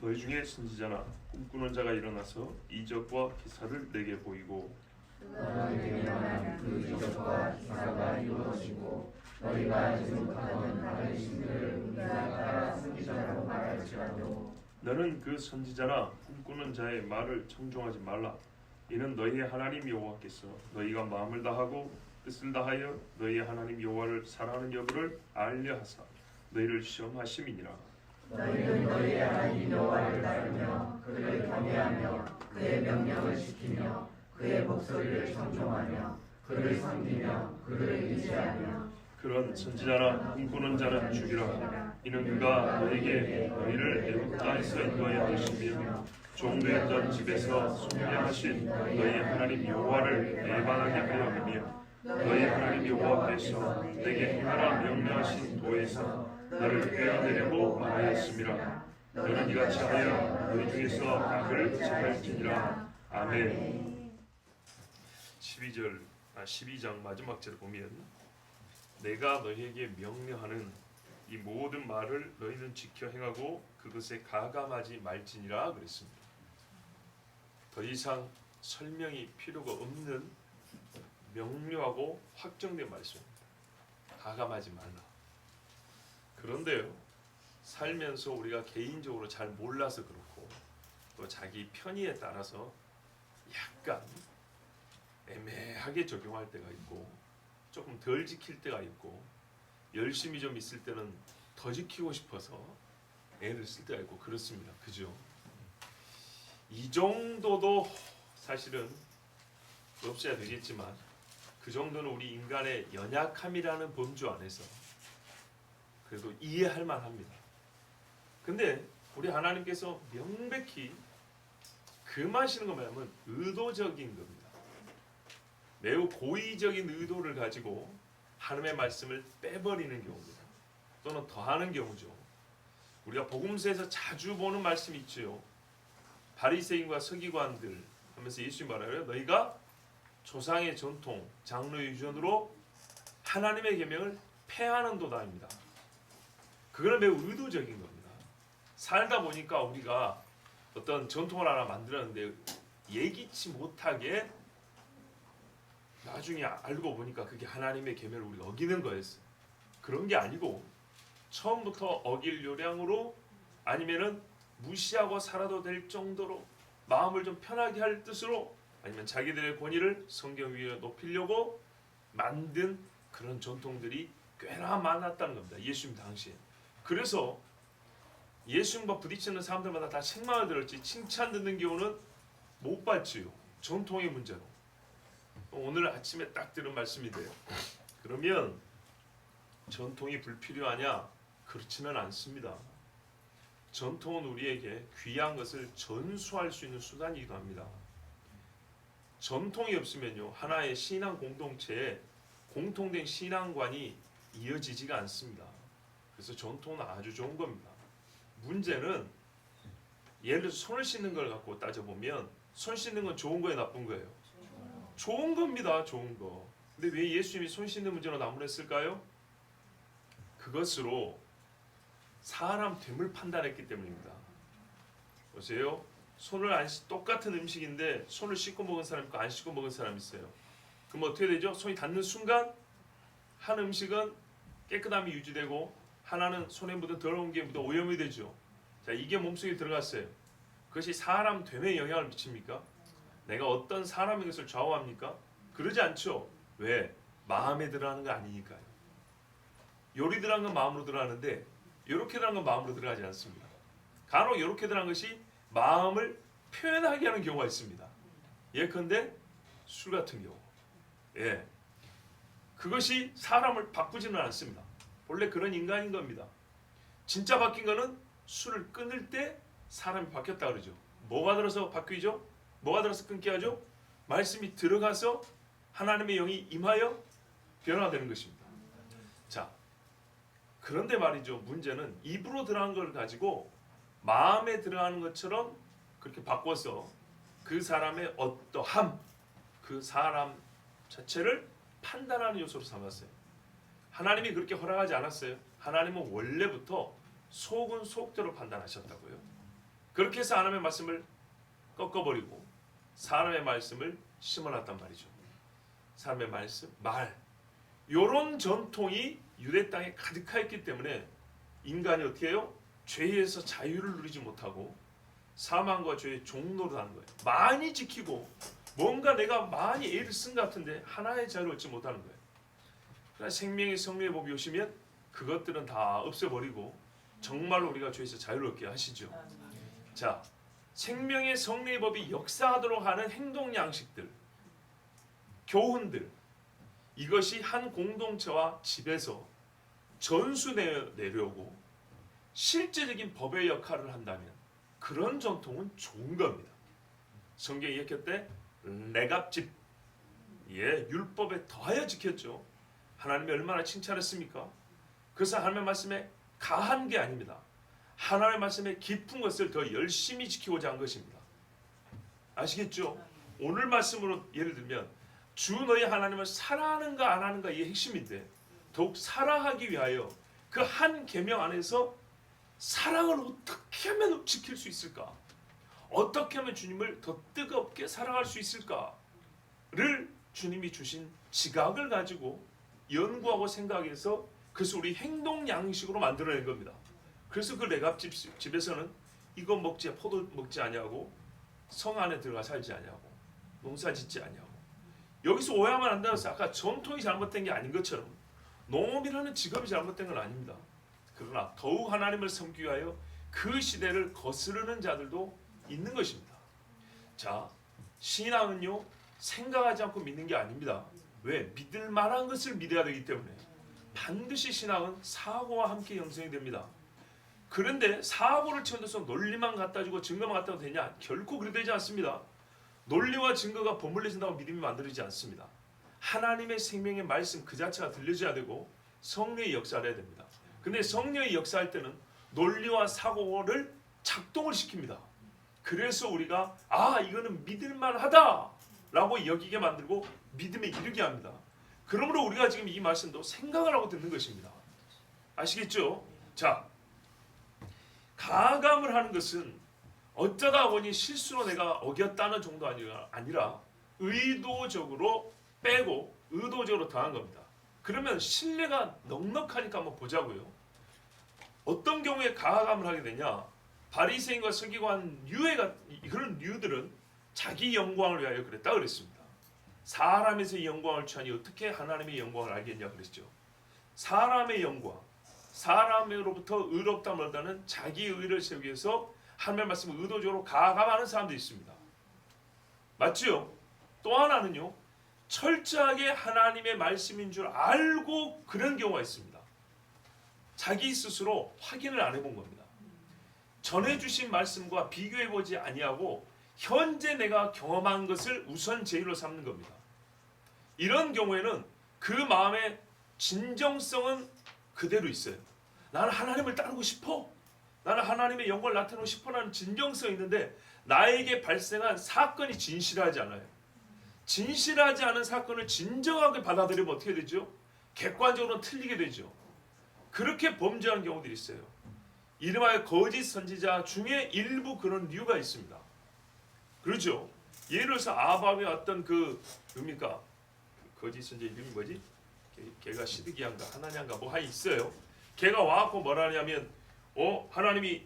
너희 중에 선지자나 꿈꾸는 자가 일어나서 이적과 기사를 내게 보이고 너희에게 말한 그 이적과 기사가 이루어지고 너희가 지속하던 다른 신들을 네가 따라 선지자라고 말할지라도 너는 그 선지자나 꿈꾸는 자의 말을 청종하지 말라. 이는 너희의 하나님 여호와께서 너희가 마음을 다하고 뜻을 다하여 너희의 하나님 여호와를 사랑하는 여부를 알려 하사 너희를 시험하심이니라. 너희는 너희의 하나님 여호와를 따르며 그를 경외하며 그의 명령을 지키며 그의 목소리를 청종하며 그를 섬기며 그를 의지하며 그런 선지자나 꿈꾸는 자는 죽이라. 이는 그가 너희에게 너희를 애굽 땅에서 인도하여 하시며 종되었던 집에서 속량하신 너희의 하나님 여호와를 배반하게 하려 함이며 너희 하나님 여호와께서 내게 행하라 명령하신 도에서 너를 빼어내려고 말하였음이라. 너는 이같이 하여 너희 중에서 악을 제할지니라. 아멘. 12장 마지막 절을 보면 내가 너희에게 명령하는 이 모든 말을 너희는 지켜 행하고 그것에 가감하지 말지니라 그랬습니다. 더 이상 설명이 필요가 없는 명료하고 확정된 말씀입니다. 가감하지 말라. 그런데요, 살면서 우리가 개인적으로 잘 몰라서 그렇고 또 자기 편의에 따라서 약간 애매하게 적용할 때가 있고 조금 덜 지킬 때가 있고 열심히 좀 있을 때는 더 지키고 싶어서 애를 쓸 때가 있고 그렇습니다. 그죠? 이 정도도 사실은 없어야 되겠지만 그 정도는 우리 인간의 연약함이라는 범주 안에서 그래도 이해할 만합니다. 근데 우리 하나님께서 명백히 금하시는 것 말하면 의도적인 겁니다. 매우 고의적인 의도를 가지고 하나님의 말씀을 빼버리는 경우입니다. 또는 더하는 경우죠. 우리가 복음서에서 자주 보는 말씀이 있죠. 바리새인과 서기관들 하면서 예수님 말하요. 너희가 조상의 전통, 장로 유전으로 하나님의 계명을 폐하는도다입니다. 그거는 매우 의도적인 겁니다. 살다 보니까 우리가 어떤 전통을 하나 만들었는데 예기치 못하게 나중에 알고 보니까 그게 하나님의 계명을 우리가 어기는 거였어요. 그런 게 아니고 처음부터 어길 요량으로 아니면은 무시하고 살아도 될 정도로 마음을 좀 편하게 할 뜻으로 아니면 자기들의 권위를 성경 위에 높이려고 만든 그런 전통들이 꽤나 많았다는 겁니다. 예수님 당시에. 그래서 예수님과 부딪히는 사람들마다 다 책망을 들었지 칭찬 듣는 경우는 못 봤지요. 전통의 문제로. 오늘 아침에 딱 들은 말씀인데요. 그러면 전통이 불필요하냐? 그렇지는 않습니다. 전통은 우리에게 귀한 것을 전수할 수 있는 수단이기도 합니다. 전통이 없으면요, 하나의 신앙 공동체에 공통된 신앙관이 이어지지가 않습니다. 그래서 전통은 아주 좋은 겁니다. 문제는 예를 들어서 손을 씻는 걸 갖고 따져보면 손 씻는 건 좋은 거예요, 나쁜 거예요? 좋은 겁니다. 좋은 거. 근데 왜 예수님이 손 씻는 문제로 나무랬을까요? 그것으로 사람 됨을 판단했기 때문입니다. 보세요. 손을 안 똑같은 음식인데 손을 씻고 먹은 사람 있고 안 씻고 먹은 사람 있어요. 그럼 어떻게 되죠? 손이 닿는 순간 한 음식은 깨끗함이 유지되고 하나는 손에 묻은 더러운 게 묻어 오염이 되죠. 자, 이게 몸속에 들어갔어요. 그것이 사람 됨에 영향을 미칩니까? 내가 어떤 사람인 것을 좌우합니까? 그러지 않죠. 왜? 마음에 들어가는 거 아니니까요. 요리 들어간 건 마음으로 들어가는데 요렇게 들어간 건 마음으로 들어가지 않습니다. 간혹 요렇게 들어간 것이 마음을 표현하게 하는 경우가 있습니다. 예컨대 술 같은 경우. 예. 그것이 사람을 바꾸지는 않습니다. 원래 그런 인간인 겁니다. 진짜 바뀐 거는 술을 끊을 때 사람이 바뀌었다 그러죠. 뭐가 들어서 바뀌죠? 뭐가 들어서 끊게 하죠? 말씀이 들어가서 하나님의 영이 임하여 변화되는 것입니다. 자, 그런데 말이죠. 문제는 입으로 들어간 걸 가지고 마음에 들어가는 것처럼 그렇게 바꿔서 그 사람의 어떠함, 그 사람 자체를 판단하는 요소로 삼았어요. 하나님이 그렇게 허락하지 않았어요. 하나님은 원래부터 속은 속대로 판단하셨다고요. 그렇게 해서 하나님의 말씀을 꺾어버리고 사람의 말씀을 심어놨단 말이죠. 사람의 말씀, 말, 이런 전통이 유대 땅에 가득하였기 때문에 인간이 어떻게 해요? 죄에서 자유를 누리지 못하고 사망과 죄의 종노릇 하는 거예요. 많이 지키고 뭔가 내가 많이 애를 쓴 것 같은데 하나의 자유를 얻지 못하는 거예요. 그러나 생명의 성령의 법이 오시면 그것들은 다 없애버리고 정말로 우리가 죄에서 자유를 얻게 하시죠. 자, 생명의 성령의 법이 역사하도록 하는 행동 양식들, 교훈들, 이것이 한 공동체와 집에서 전수 내려오고 실제적인 법의 역할을 한다면 그런 전통은 좋은 겁니다. 성경이 얘기할 때 레갑집, 율법에 더하여 지켰죠. 하나님이 얼마나 칭찬했습니까? 그래서 하나님의 말씀에 가한 게 아닙니다. 하나님의 말씀에 깊은 것을 더 열심히 지키고자 한 것입니다. 아시겠죠? 오늘 말씀으로 예를 들면 주 너희 하나님을 사랑하는가 안 하는가 이게 핵심인데 더욱 사랑하기 위하여 그 한 계명 안에서 사랑을 어떻게 하면 지킬 수 있을까? 어떻게 하면 주님을 더 뜨겁게 사랑할 수 있을까를 주님이 주신 지각을 가지고 연구하고 생각해서 그래서 우리 행동 양식으로 만들어낸 겁니다. 그래서 그 레갑집에서는 이거 먹지 포도 먹지 아니하고 성 안에 들어가 살지 아니하고 농사 짓지 아니하고 여기서 오해하면 안 돼서 아까 전통이 잘못된 게 아닌 것처럼 농업이라는 직업이 잘못된 건 아닙니다. 그러나 더욱 하나님을 섬기기 위하여 그 시대를 거스르는 자들도 있는 것입니다. 자, 신앙은요 생각하지 않고 믿는 게 아닙니다. 왜? 믿을 만한 것을 믿어야 되기 때문에 반드시 신앙은 사고와 함께 형성이 됩니다. 그런데 사고를 채워서 논리만 갖다 주고 증거만 갖다 줘도 되냐? 결코 그리 되지 않습니다. 논리와 증거가 버물려진다고 믿음이 만들어지지 않습니다. 하나님의 생명의 말씀 그 자체가 들려져야 되고 성령의 역사를 해야 됩니다. 근데 성령의 역사할 때는 논리와 사고를 작동을 시킵니다. 그래서 우리가 이거는 믿을만하다 라고 여기게 만들고 믿음에 이르게 합니다. 그러므로 우리가 지금 이 말씀도 생각을 하고 듣는 것입니다. 아시겠죠? 자, 가감을 하는 것은 어쩌다 보니 실수로 내가 어겼다는 정도 아니라 의도적으로 빼고 의도적으로 당한 겁니다. 그러면 신뢰가 넉넉하니까 한번 보자고요. 어떤 경우에 가감을 하게 되냐? 바리새인과 서기관 그런 류들은 자기 영광을 위하여 그랬다 그랬습니다. 사람에서 영광을 취하니 어떻게 하나님의 영광을 알겠냐 그랬죠. 사람의 영광, 사람으로부터 의롭다 멀다는 자기 의를 세우기 위해서 하나님의 말씀을 의도적으로 가감하는 사람도 있습니다. 맞죠? 또 하나는요, 철저하게 하나님의 말씀인 줄 알고 그런 경우가 있습니다. 자기 스스로 확인을 안 해본 겁니다. 전해주신 말씀과 비교해보지 아니하고 현재 내가 경험한 것을 우선 제일로 삼는 겁니다. 이런 경우에는 그 마음의 진정성은 그대로 있어요. 나는 하나님을 따르고 싶어. 나는 하나님의 영광을 나타내고 싶어라는 진정성이 있는데 나에게 발생한 사건이 진실하지 않아요. 진실하지 않은 사건을 진정하게 받아들이면 어떻게 되죠? 객관적으로는 틀리게 되죠. 그렇게 범죄하는 경우들이 있어요. 이름하여 거짓 선지자 중에 일부 그런 류가 있습니다. 그렇죠? 예를 들어서 아합의 어떤 뭡니까? 거짓 선지자 이름이 뭐지? 걔가 시드기야인가 하나냐인가 뭐 하나 있어요. 걔가 와갖고 뭐라 하냐면 하나님이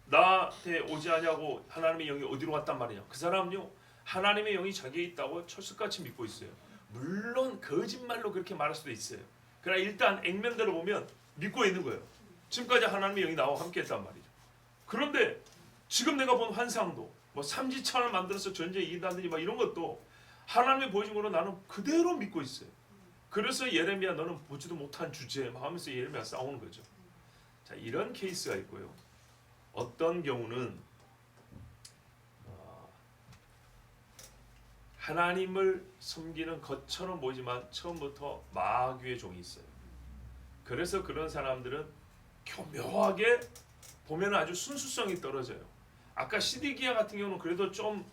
나한테 오지 않냐고 하나님의 영이 어디로 갔단 말이냐. 그 사람은요 하나님의 영이 자기에 있다고 철석같이 믿고 있어요. 물론 거짓말로 그렇게 말할 수도 있어요. 그러나 일단 액면대로 보면 믿고 있는 거예요. 지금까지 하나님의 영이 나와 함께 했단 말이죠. 그런데 지금 내가 본 환상도 뭐 삼지창을 만들어서 전쟁에 이긴다든지 막 이런 것도 하나님의 보여준 거로 나는 그대로 믿고 있어요. 그래서 예레미야 너는 보지도 못한 주제 막 하면서 예레미야 싸우는 거죠. 자, 이런 케이스가 있고요. 어떤 경우는 하나님을 섬기는 것처럼 보이지만 처음부터 마귀의 종이 있어요. 그래서 그런 사람들은 교묘하게 보면 아주 순수성이 떨어져요. 아까 시디기야 같은 경우는 그래도 좀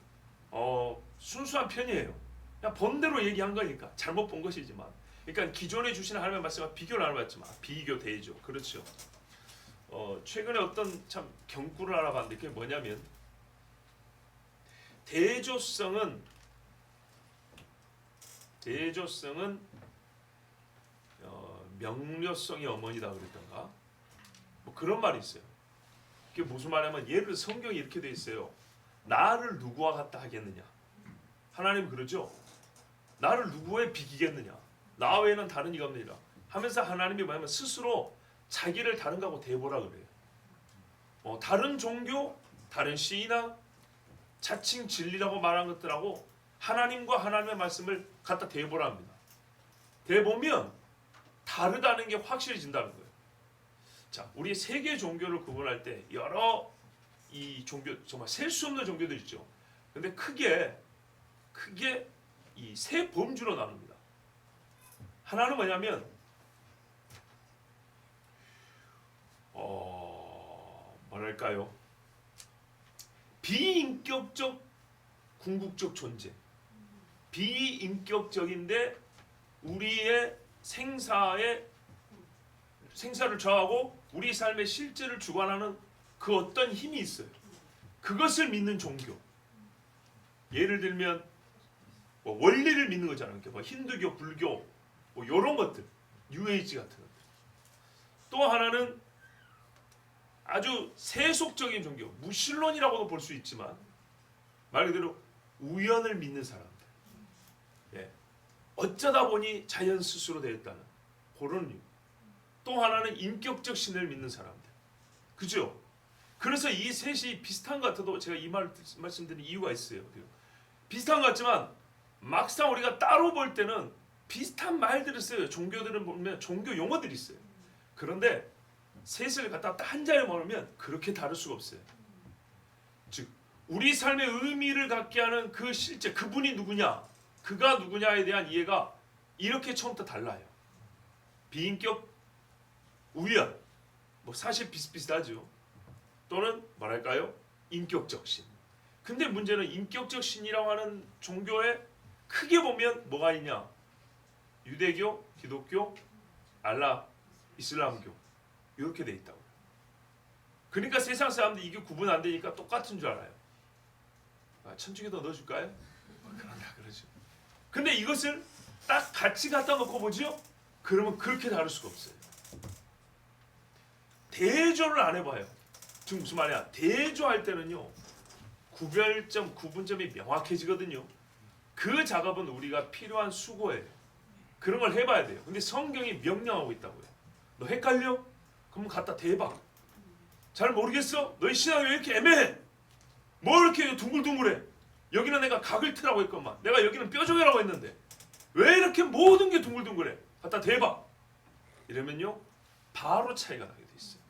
순수한 편이에요. 그냥 본대로 얘기한 거니까 잘못 본 것이지만, 그러니까 기존에 주시는 하나님의 말씀과 비교를 안 해봤지만 비교되죠. 그렇죠. 최근에 어떤 참 경구를 알아봤는데 그게 뭐냐면 대조성은 명료성의 어머니다 그랬던가 뭐 그런 말이 있어요. 그게 무슨 말이냐면 예를 들어 성경이 이렇게 돼 있어요. 나를 누구와 같다 하겠느냐. 하나님 그러죠. 나를 누구에 비기겠느냐. 나 외에는 다른 이가 없느니라 하면서 하나님이 뭐냐면 스스로 자기를 다른 거하고 대보라 그래요. 다른 종교, 다른 신앙, 자칭 진리라고 말한 것들하고 하나님과 하나님의 말씀을 갖다 대보라 합니다. 대보면 다르다는 게 확실해진다는 거예요. 자, 우리 세계 종교를 구분할 때 여러 이 종교 정말 셀 수 없는 종교들 있죠. 근데 크게 이 세 범주로 나눕니다. 하나는 뭐냐면 뭐랄까요? 비인격적 궁극적 존재. 비인격적인데 우리의 생사를 좌우하고 우리 삶의 실제를 주관하는 그 어떤 힘이 있어요. 그것을 믿는 종교. 예를 들면 뭐 원리를 믿는 거잖아요. 뭐 힌두교, 불교, 뭐 이런 것들, 뉴에이지 같은 것들. 또 하나는 아주 세속적인 종교, 무신론이라고도 볼 수 있지만 말 그대로 우연을 믿는 사람들. 예. 어쩌다 보니 자연 스스로 되었다는 그런 이유. 또 하나는 인격적 신을 믿는 사람들. 그죠? 그래서 이 셋이 비슷한 것 같아도 제가 이 말씀드리는 이유가 있어요. 비슷한 것 같지만 막상 우리가 따로 볼 때는 비슷한 말들을 써요. 종교들은 보면 종교 용어들이 있어요. 그런데 셋을 갖다 한 자리에 모으면 그렇게 다를 수가 없어요. 즉 우리 삶의 의미를 갖게 하는 그 실제 그분이 누구냐, 그가 누구냐에 대한 이해가 이렇게 처음부터 달라요. 비인격, 우연, 뭐 사실 비슷비슷하죠. 또는 뭐랄까요? 인격적 신. 근데 문제는 인격적 신이라고 하는 종교에 크게 보면 뭐가 있냐? 유대교, 기독교, 알라, 이슬람교 이렇게 돼 있다고요. 그러니까 세상 사람들이 이게 구분 안 되니까 똑같은 줄 알아요. 천주교 더 넣어줄까요? 그런다 그러죠. 근데 이것을 딱 같이 갖다 놓고 보죠? 그러면 그렇게 다를 수가 없어요. 대조를 안 해봐요. 지금 무슨 말이야? 대조할 때는요. 구별점, 구분점이 명확해지거든요. 그 작업은 우리가 필요한 수고예요. 그런 걸 해봐야 돼요. 근데 성경이 명령하고 있다고요. 너 헷갈려? 그럼 갖다 대봐. 잘 모르겠어? 너희 신앙이 왜 이렇게 애매해? 뭐 이렇게 둥글둥글해? 여기는 내가 각을 트라고 했건만. 내가 여기는 뼈조개라고 했는데 왜 이렇게 모든 게 둥글둥글해? 갖다 대봐. 이러면요. 바로 차이가 나게 돼 있어요.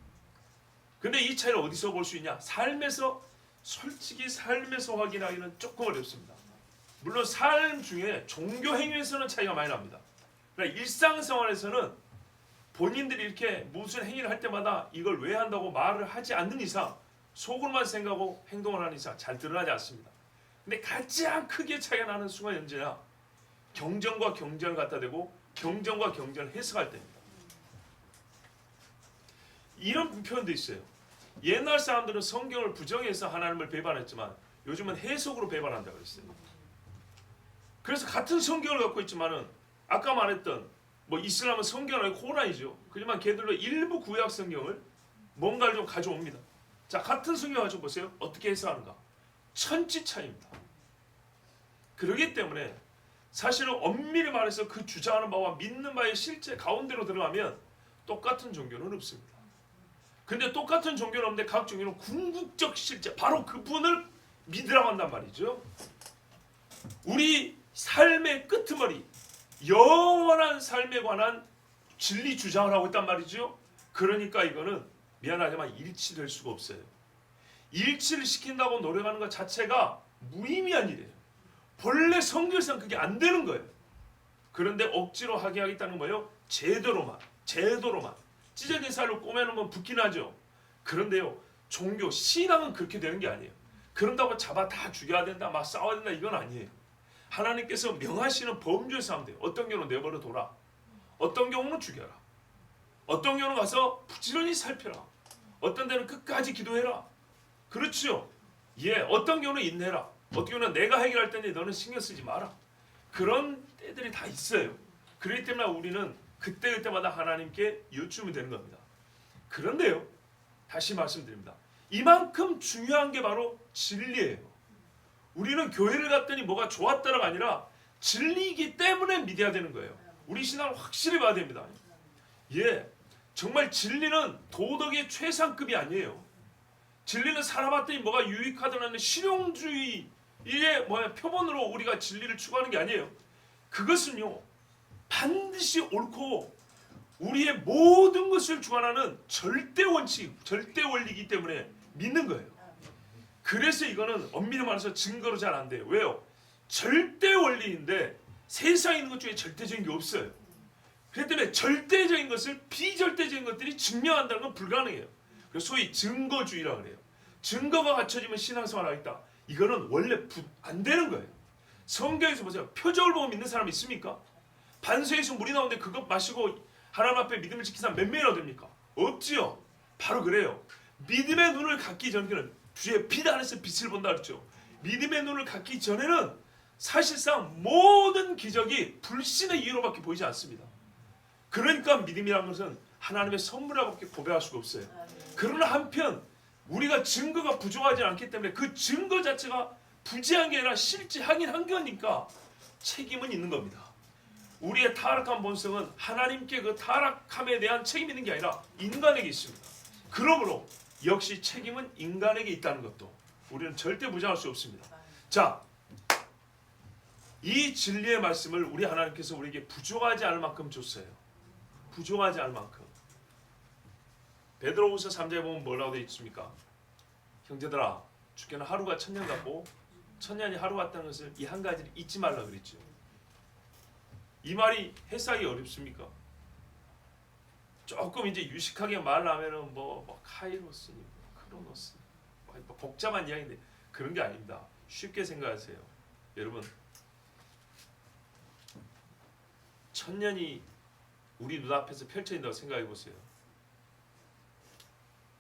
근데 이 차이를 어디서 볼 수 있냐? 삶에서, 솔직히 삶에서 확인하기는 조금 어렵습니다. 물론 삶 중에 종교 행위에서는 차이가 많이 납니다. 그러니까 일상생활에서는 본인들이 이렇게 무슨 행위를 할 때마다 이걸 왜 한다고 말을 하지 않는 이상, 속으로만 생각하고 행동을 하는 이상 잘 드러나지 않습니다. 근데 가장 크게 차이가 나는 순간이 언제냐? 경전과 경전을 갖다 대고 경전과 경전을 해석할 때입니다. 이런 표현도 있어요. 옛날 사람들은 성경을 부정해서 하나님을 배반했지만 요즘은 해석으로 배반한다고 그랬어요. 그래서 같은 성경을 갖고 있지만은 아까 말했던 뭐 이슬람은 성경을 코란이죠. 하지만 걔들로 일부 구약 성경을 뭔가를 좀 가져옵니다. 자, 같은 성경 가지고 보세요. 어떻게 해석하는가? 천지 차이입니다. 그러기 때문에 사실은 엄밀히 말해서 그 주장하는 바와 믿는 바의 실제 가운데로 들어가면 똑같은 종교는 없습니다. 근데 똑같은 종교는 없는데 각 종교는 궁극적 실제, 바로 그분을 믿으라고 한단 말이죠. 우리 삶의 끄트머리, 영원한 삶에 관한 진리 주장을 하고 있단 말이죠. 그러니까 이거는 미안하지만 일치될 수가 없어요. 일치를 시킨다고 노력하는 것 자체가 무의미한 일이에요. 본래 성질상 그게 안 되는 거예요. 그런데 억지로 하게 하겠다는 거예요. 제도로만. 찢어진 살로 꼬매놓으면 붓긴 하죠. 그런데요, 종교, 신앙은 그렇게 되는 게 아니에요. 그런다고 잡아 다 죽여야 된다, 막 싸워야 된다, 이건 아니에요. 하나님께서 명하시는 범주에서 하면 돼요. 어떤 경우는 내버려 둬라. 어떤 경우는 죽여라. 어떤 경우는 가서 부지런히 살펴라. 어떤 데는 끝까지 기도해라. 그렇죠. 예, 어떤 경우는 인내라. 어떤 경우는 내가 해결할 텐데 너는 신경 쓰지 마라. 그런 때들이 다 있어요. 그렇기 때문에 우리는 그때그때마다 하나님께 여쭈면 되는 겁니다. 그런데요, 다시 말씀드립니다. 이만큼 중요한 게 바로 진리예요. 우리는 교회를 갔더니 뭐가 좋았다가 아니라 진리이기 때문에 믿어야 되는 거예요. 우리 신앙을 확실히 봐야 됩니다. 예, 정말 진리는 도덕의 최상급이 아니에요. 진리는 살아봤더니 뭐가 유익하다는 실용주의 이게 표본으로 우리가 진리를 추구하는 게 아니에요. 그것은요, 반드시 옳고 우리의 모든 것을 주관하는 절대 원칙, 절대 원리이기 때문에 믿는 거예요. 그래서 이거는 엄밀히 말해서 증거로 잘 안 돼요. 왜요? 절대 원리인데 세상에 있는 것 중에 절대적인 게 없어요. 그렇기 때문에 절대적인 것을 비절대적인 것들이 증명한다는 건 불가능해요. 그래서 소위 증거주의라고 그래요. 증거가 갖춰지면 신앙생활 하겠다. 이거는 원래 안 되는 거예요. 성경에서 보세요. 표적을 보고 믿는 사람이 있습니까? 반석에서 물이 나오는데 그것 마시고 하나님 앞에 믿음을 지킨 사람 몇 명이나 됩니까? 없지요. 바로 그래요. 믿음의 눈을 갖기 전에는 주의 빛 안에서 빛을 본다 그랬죠. 믿음의 눈을 갖기 전에는 사실상 모든 기적이 불신의 이유로밖에 보이지 않습니다. 그러니까 믿음이라는 것은 하나님의 선물이라고밖에 고백할 수가 없어요. 그러나 한편 우리가 증거가 부족하지 않기 때문에 그 증거 자체가 부재한 게 아니라 실제 확인한 거니까 책임은 있는 겁니다. 우리의 타락한 본성은 하나님께 그 타락함에 대한 책임이 있는 게 아니라 인간에게 있습니다. 그러므로 역시 책임은 인간에게 있다는 것도 우리는 절대 부정할 수 없습니다. 자, 이 진리의 말씀을 우리 하나님께서 우리에게 부족하지 않을 만큼 줬어요. 부족하지 않을 만큼. 베드로후서 3장에 보면 뭐라고 되어 있습니까? 형제들아, 주께는 하루가 천년 같고 천년이 하루 같다는 것을 이 한 가지를 잊지 말라 그랬죠. 이 말이 해석이 어렵습니까? 조금 이제 유식하게 말하면은 뭐 카이로스, 크로노스, 뭐 복잡한 이야기인데 그런 게 아닙니다. 쉽게 생각하세요. 여러분, 천년이 우리 눈앞에서 펼쳐진다고 생각해 보세요.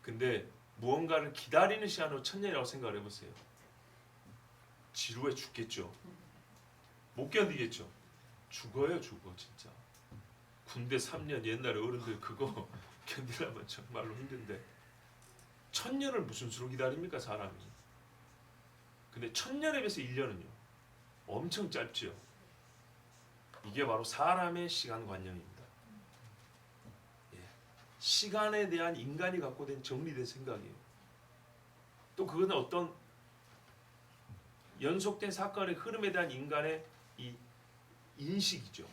근데 무언가를 기다리는 시간으로 천년이라고 생각을 해보세요. 지루해 죽겠죠. 못 견디겠죠. 죽어요, 죽어 진짜. 군대 3년 옛날에 어른들 그거 견디려면 정말로 힘든데 천년을 무슨 수로 기다립니까 사람이. 근데 천년에 비해서 1년은요 엄청 짧죠. 이게 바로 사람의 시간관념입니다. 예. 시간에 대한 인간이 갖고 된 정리된 생각이에요. 또 그거는 어떤 연속된 사건의 흐름에 대한 인간의 이 인식이죠.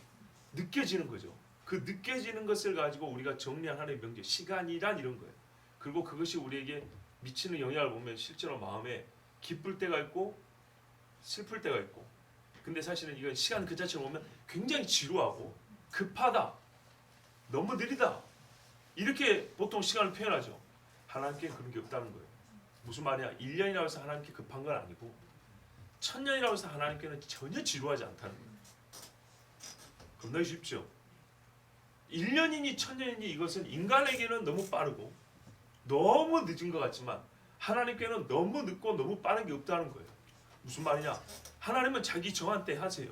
느껴지는 거죠. 그 느껴지는 것을 가지고 우리가 정리한 하나의 명제, 시간이란 이런 거예요. 그리고 그것이 우리에게 미치는 영향을 보면 실제로 마음에 기쁠 때가 있고 슬플 때가 있고. 근데 사실은 이건 시간 그 자체로 보면 굉장히 지루하고 급하다, 너무 느리다 이렇게 보통 시간을 표현하죠. 하나님께 그런 게 없다는 거예요. 무슨 말이야? 1년이라고 해서 하나님께 급한 건 아니고 천년이라고 해서 하나님께는 전혀 지루하지 않다는 거예요. 겁나기 쉽죠. 1년이니 천년이니 이것은 인간에게는 너무 빠르고 너무 늦은 것 같지만 하나님께는 너무 늦고 너무 빠른 게 없다는 거예요. 무슨 말이냐? 하나님은 자기 정한 때 하세요.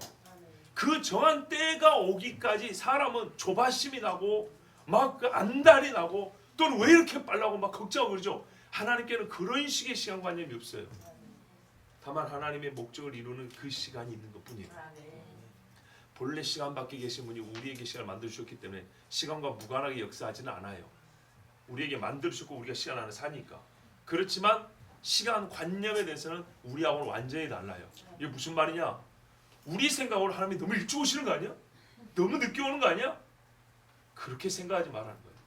그 정한 때가 오기까지 사람은 조바심이 나고 막 안달이 나고 또는 왜 이렇게 빨라고 막 걱정하고 그러죠. 하나님께는 그런 식의 시간관념이 없어요. 다만 하나님의 목적을 이루는 그 시간이 있는 것뿐이에요. 본래 시간 밖에 계신 분이 우리에게 시간을 만들어주셨기 때문에 시간과 무관하게 역사하지는 않아요. 우리에게 만들어주셨고 우리가 시간 안에 사니까. 그렇지만 시간 관념에 대해서는 우리하고는 완전히 달라요. 이게 무슨 말이냐? 우리 생각으로 하나님이 너무 일찍 오시는 거 아니야? 너무 늦게 오는 거 아니야? 그렇게 생각하지 말라는 거예요.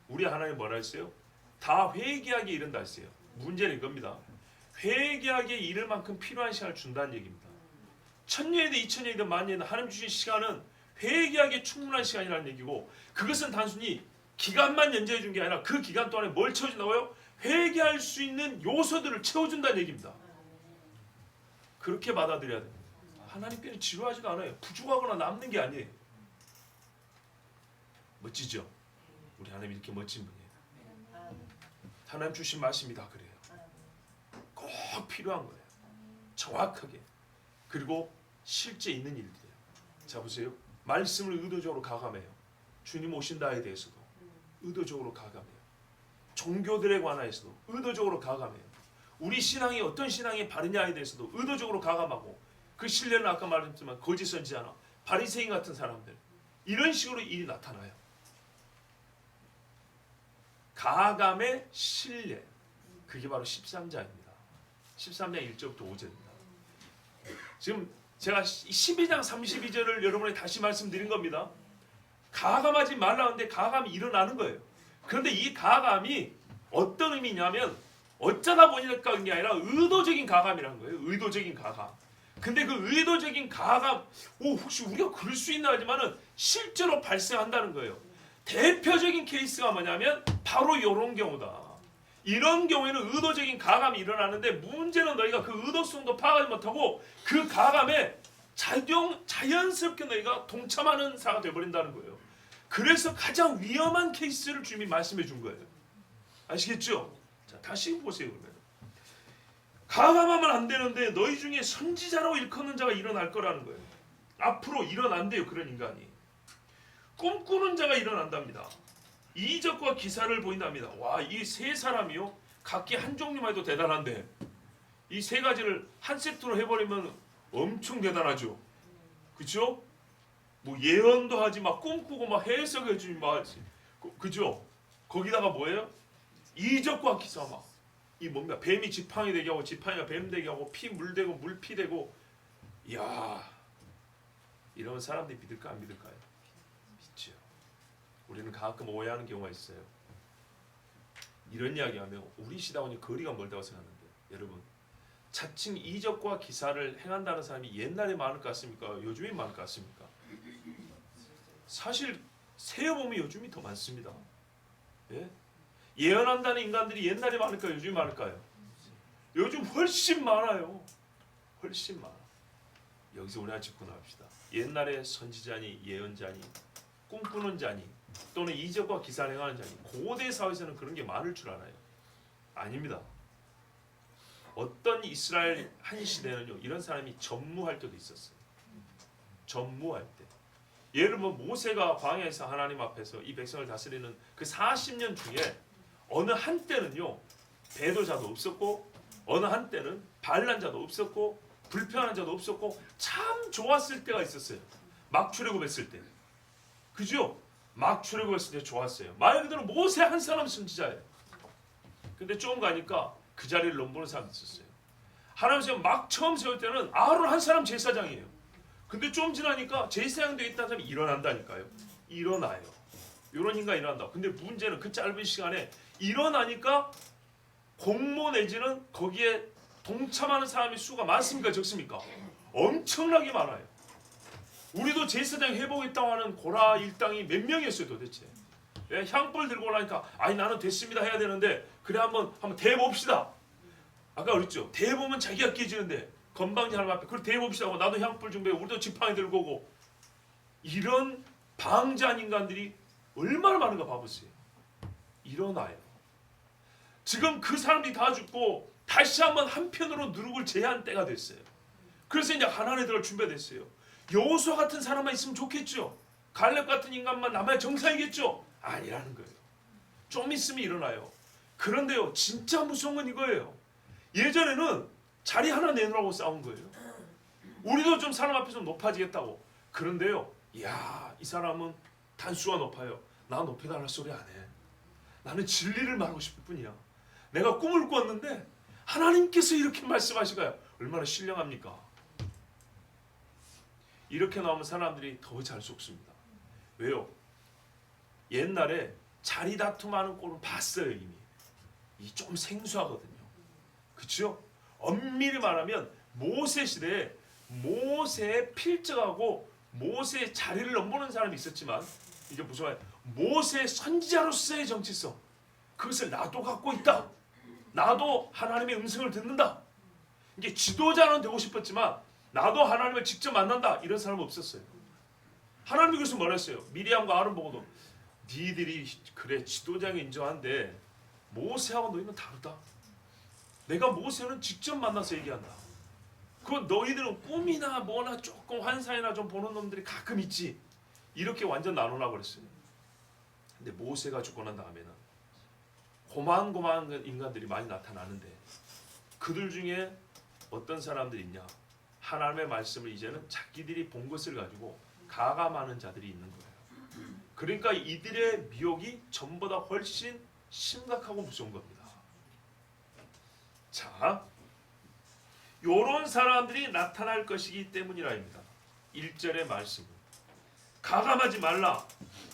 우리 하나님 뭐라 했어요? 다 회개하게 이른다 했어요. 문제는 이겁니다. 회개하게 이를 만큼 필요한 시간을 준다는 얘기입니다. 천년이든 2000년이든 만년이든 하나님 주신 시간은 회개하기에 충분한 시간이라는 얘기고, 그것은 단순히 기간만 연장해 준 게 아니라 그 기간 동안에 뭘 채워준다고요? 회개할 수 있는 요소들을 채워준다는 얘기입니다. 그렇게 받아들여야 됩니다. 하나님께는 지루하지도 않아요. 부족하거나 남는 게 아니에요. 멋지죠? 우리 하나님 이렇게 멋진 분이에요. 하나님 주신 말씀이다 그래요. 꼭 필요한 거예요. 정확하게. 그리고 실제 있는 일들이에요. 자 보세요. 말씀을 의도적으로 가감해요. 주님 오신다에 대해서도 의도적으로 가감해요. 종교들에 관하여서도 의도적으로 가감해요. 우리 신앙이 어떤 신앙이 바르냐에 대해서도 의도적으로 가감하고 그 신뢰는 아까 말했지만 거짓 선지자나 바리새인 같은 사람들 이런 식으로 일이 나타나요. 가감의 신뢰 그게 바로 13장입니다. 13장 1절부터 5절입니다. 지금 제가 12장 32절을 여러분에게 다시 말씀드린 겁니다. 가감하지 말라는데 가감이 일어나는 거예요. 그런데 이 가감이 어떤 의미냐면 어쩌다 보니까 그런 게 아니라 의도적인 가감이라는 거예요. 의도적인 가감. 근데 그 의도적인 가감, 혹시 우리가 그럴 수 있나 하지만은 실제로 발생한다는 거예요. 대표적인 케이스가 뭐냐면 바로 이런 경우다. 이런 경우에는 의도적인 가감이 일어나는데 문제는 너희가 그 의도성도 파악하지 못하고 그 가감에 자연스럽게 너희가 동참하는 사가 되어버린다는 거예요. 그래서 가장 위험한 케이스를 주님이 말씀해 준 거예요. 아시겠죠? 자, 다시 보세요. 그러면 가감하면 안 되는데 너희 중에 선지자라고 일컫는 자가 일어날 거라는 거예요. 앞으로 일어난대요. 그런 인간이. 꿈꾸는 자가 일어난답니다. 이적과 기사를 보인답니다. 와, 이 세 사람이요. 각기 한 종류만 해도 대단한데 이 세 가지를 한 세트로 해버리면 엄청 대단하죠. 그렇죠? 뭐 예언도 하지 막 꿈꾸고 막 해석해주지 막 하지. 그죠? 거기다가 뭐예요? 이적과 기사 막 이 뭔가 뱀이 지팡이 되게 하고 지팡이가 뱀 되게 하고 피 물 되고 물 피 되고 이야 이런 사람들이 믿을까 안 믿을까요? 믿죠. 우리는 가끔 오해하는 경우가 있어요. 이런 이야기하면 우리 시대하고는 거리가 멀다고 생각하는데 여러분 자칭 이적과 기사를 행한다는 사람이 옛날에 많을 것 같습니까? 요즘에 많을 것 같습니까? 사실 세어보면 요즘이 더 많습니다. 예? 예언한다는 인간들이 옛날에 많을까요? 요즘에 많을까요? 요즘 훨씬 많아요. 훨씬 많아. 여기서 우리가 짚고 나갑시다. 옛날에 선지자니 예언자니 꿈꾸는 자니 또는 이적과 기사를 행하는 자니 고대 사회에서는 그런 게 많을 줄 알아요. 아닙니다. 어떤 이스라엘 한 시대는요 이런 사람이 전무할 때도 있었어요. 전무할 때. 예를 들면 모세가 광야에서 하나님 앞에서 이 백성을 다스리는 그 40년 중에 어느 한때는요 배도자도 없었고 어느 한때는 반란 자도 없었고 불평하는 자도 없었고 참 좋았을 때가 있었어요. 막 출애굽했을 때. 그죠? 막 출애굽했을 때 좋았어요. 말 그대로 모세 한 사람 선지자예요. 근데 좀 가니까 그 자리를 넘보는 사람이 있었어요. 하나님께서 막 처음 세울 때는 아론 한 사람 제사장이에요. 근데 좀 지나니까 제사장 되어 있다는 사람이 일어난다니까요. 일어나요. 이런 인간이 일어난다. 근데 문제는 그 짧은 시간에 일어나니까 공모 내지는 거기에 동참하는 사람의 수가 많습니까? 적습니까? 엄청나게 많아요. 우리도 제사장 해보겠다고 하는 고라 일당이 몇 명이었어요 도대체. 예, 향불 들고 오라니까 아니 나는 됐습니다 해야 되는데 그래 한번 대봅시다. 아까 그랬죠. 대보면 자기가 깨지는데 건방지 하나님 앞에 그래 대봅시다 하고 나도 향불 준비해 우리도 지팡이 들고 오고 이런 방자한 인간들이 얼마나 많은가 봐보세요. 일어나요. 지금 그 사람들이 다 죽고 다시 한번 한편으로 누룩을 제한 때가 됐어요. 그래서 이제 가나안에 들어갈 준비가 됐어요. 여호수아 같은 사람만 있으면 좋겠죠. 갈렙 같은 인간만 남아야 정상이겠죠. 아니라는 거예요. 좀 있으면 일어나요. 그런데요 진짜 무서운 건 이거예요. 예전에는 자리 하나 내놓으라고 싸운 거예요. 우리도 좀 사람 앞에서 높아지겠다고. 그런데요 이야 이 사람은 단수가 높아요. 나 높여달라 소리 안 해. 나는 진리를 말하고 싶을 뿐이야. 내가 꿈을 꿨는데 하나님께서 이렇게 말씀하시가요. 얼마나 신령합니까? 이렇게 나오면 사람들이 더 잘 속습니다. 왜요? 옛날에 자리 다툼하는 꼴을 봤어요 이미. 이 좀 생소하거든요. 그렇죠? 엄밀히 말하면 모세 시대에 모세의 필적하고 모세의 자리를 넘보는 사람이 있었지만 이게 무슨 말이에요? 모세 선지자로서의 정체성 그것을 나도 갖고 있다. 나도 하나님의 음성을 듣는다. 이게 지도자는 되고 싶었지만 나도 하나님을 직접 만난다. 이런 사람은 없었어요. 하나님이 그래서 뭐라 했어요? 미리암과 아론 보고도 니들이 그래 지도자가 인정한데 모세하고 너희는 다르다. 내가 모세는 직접 만나서 얘기한다. 그 너희들은 꿈이나 뭐나 조금 환상이나 좀 보는 놈들이 가끔 있지. 이렇게 완전 나누라고 그랬어요. 근데 모세가 죽고 난 다음에는 고만고만한 인간들이 많이 나타나는데 그들 중에 어떤 사람들이 있냐? 하나님의 말씀을 이제는 자기들이 본 것을 가지고 가감하는 자들이 있는 거예요. 그러니까 이들의 미혹이 전보다 훨씬 심각하고 무서운 겁니다. 자, 요런 사람들이 나타날 것이기 때문이라입니다. 1절의 말씀은 가감하지 말라.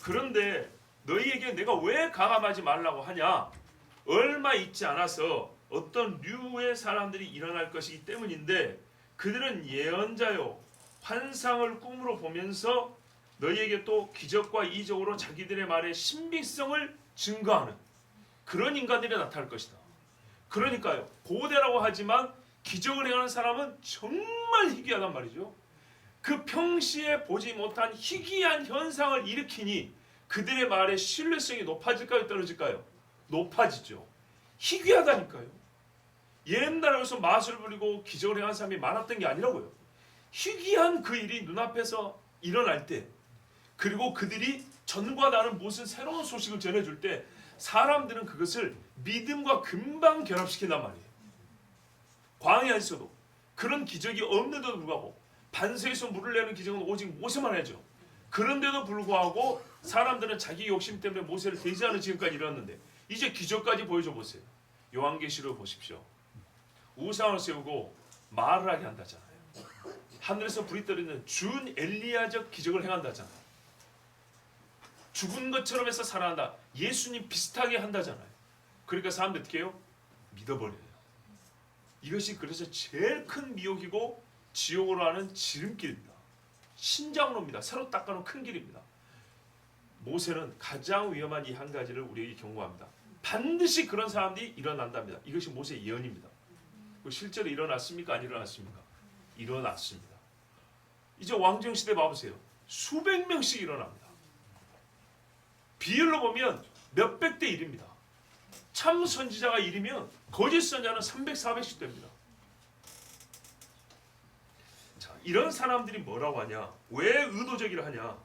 그런데 너희에게 내가 왜 가감하지 말라고 하냐? 얼마 있지 않아서 어떤 류의 사람들이 일어날 것이기 때문인데 그들은 예언자요 환상을 꿈으로 보면서 너희에게 또 기적과 이적으로 자기들의 말의 신빙성을 증거하는 그런 인간들이 나타날 것이다. 그러니까요, 고대라고 하지만 기적을 행하는 사람은 정말 희귀하단 말이죠. 그 평시에 보지 못한 희귀한 현상을 일으키니 그들의 말의 신뢰성이 높아질까요? 떨어질까요? 높아지죠. 희귀하다니까요. 옛날에서 마술 부리고 기적을 행한 사람이 많았던 게 아니라고요. 희귀한 그 일이 눈앞에서 일어날 때, 그리고 그들이 전과 다른 무슨 새로운 소식을 전해줄 때 사람들은 그것을 믿음과 금방 결합시킨단 말이에요. 광야에서도 그런 기적이 없는데도 불구하고 반석에서 물을 내는 기적은 오직 모세만 하죠. 그런데도 불구하고 사람들은 자기 욕심 때문에 모세를 대지하는 지금까지 이뤘는데 이제 기적까지 보여줘 보세요. 요한계시록 보십시오. 우상을 세우고 말을 하게 한다잖아요. 하늘에서 불이 떨어지는 준 엘리야적 기적을 행한다잖아요. 죽은 것처럼 해서 살아난다. 예수님 비슷하게 한다잖아요. 그러니까 사람들 어떻게 해요? 믿어버려요. 이것이 그래서 제일 큰 미혹이고 지옥으로 하는 지름길입니다. 신장로입니다. 새로 닦아놓은 큰 길입니다. 모세는 가장 위험한 이 한 가지를 우리에게 경고합니다. 반드시 그런 사람들이 일어난답니다. 이것이 모세의 예언입니다. 실제로 일어났습니까? 안 일어났습니까? 일어났습니다. 이제 왕정시대 봐보세요. 수백 명씩 일어납니다. 비율로 보면 몇백 대 1입니다. 참 선지자가 1이면 거짓 선지자는 300, 400씩 됩니다. 자, 이런 사람들이 뭐라고 하냐? 왜 의도적이라 하냐?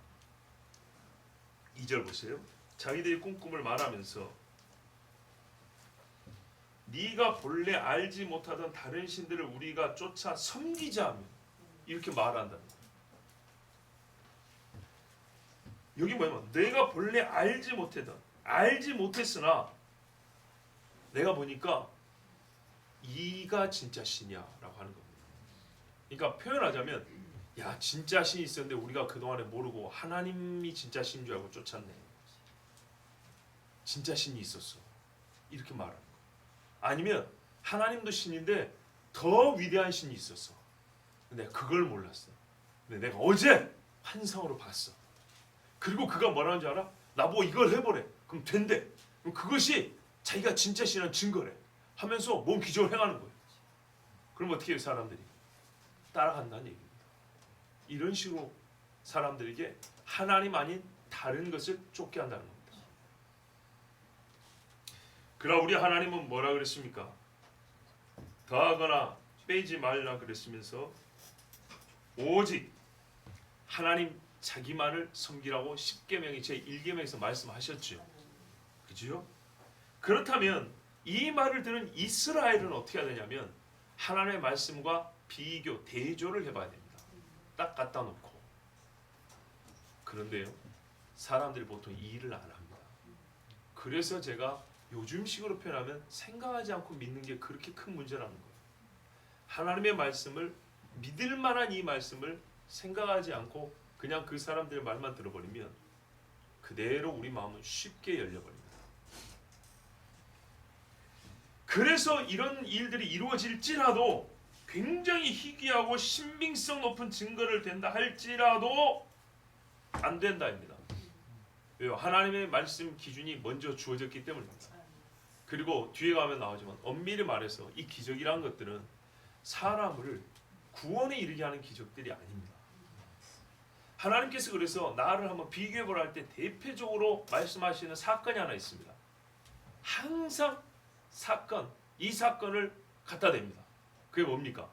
2절 보세요. 자기들이 꿈꿈을 말하면서 네가 본래 알지 못하던 다른 신들을 우리가 쫓아 섬기자 하며 이렇게 말한다. 여기 뭐냐면 내가 본래 알지 못했으나 내가 보니까 이가 진짜 신이야라고 하는 겁니다. 그러니까 표현하자면 야 진짜 신이 있었는데 우리가 그동안에 모르고 하나님이 진짜 신인 줄 알고 쫓았네. 진짜 신이 있었어. 이렇게 말하는 거예요. 아니면 하나님도 신인데 더 위대한 신이 있었어. 근데 그걸 몰랐어. 근데 내가 어제 환상으로 봤어. 그리고 그가 뭐라는 줄 알아? 나보고 이걸 해보래. 그럼 된대. 그럼 그것이 자기가 진짜 신이라는 증거래. 하면서 몸 기적을 행하는 거예요. 그럼 어떻게 해요 사람들이? 따라간다는 얘기입니다. 이런 식으로 사람들에게 하나님 아닌 다른 것을 쫓게 한다는 겁니다. 그러나 우리 하나님은 뭐라 그랬습니까? 더하거나 빼지 말라 그랬으면서 오직 하나님 자기만을 섬기라고 10계명의 제1계명에서 말씀하셨죠. 그죠? 그렇다면 이 말을 들은 이스라엘은 어떻게 해야 되냐면 하나님의 말씀과 비교, 대조를 해봐야 됩니다. 딱 갖다 놓고. 그런데요, 사람들이 보통 이 일을 안 합니다. 그래서 제가 요즘식으로 표현하면 생각하지 않고 믿는 게 그렇게 큰 문제라는 거예요. 하나님의 말씀을 믿을 만한 이 말씀을 생각하지 않고 그냥 그 사람들의 말만 들어버리면 그대로 우리 마음은 쉽게 열려버립니다. 그래서 이런 일들이 이루어질지라도 굉장히 희귀하고 신빙성 높은 증거를 된다 할지라도 안 된다입니다. 왜요? 하나님의 말씀 기준이 먼저 주어졌기 때문입니다. 그리고 뒤에 가면 나오지만 엄밀히 말해서 이 기적이라는 것들은 사람을 구원에 이르게 하는 기적들이 아닙니다. 하나님께서 그래서 나를 한번 비교해보라 할 때 대표적으로 말씀하시는 사건이 하나 있습니다. 항상 사건, 이 사건을 갖다 댑니다. 그게 뭡니까?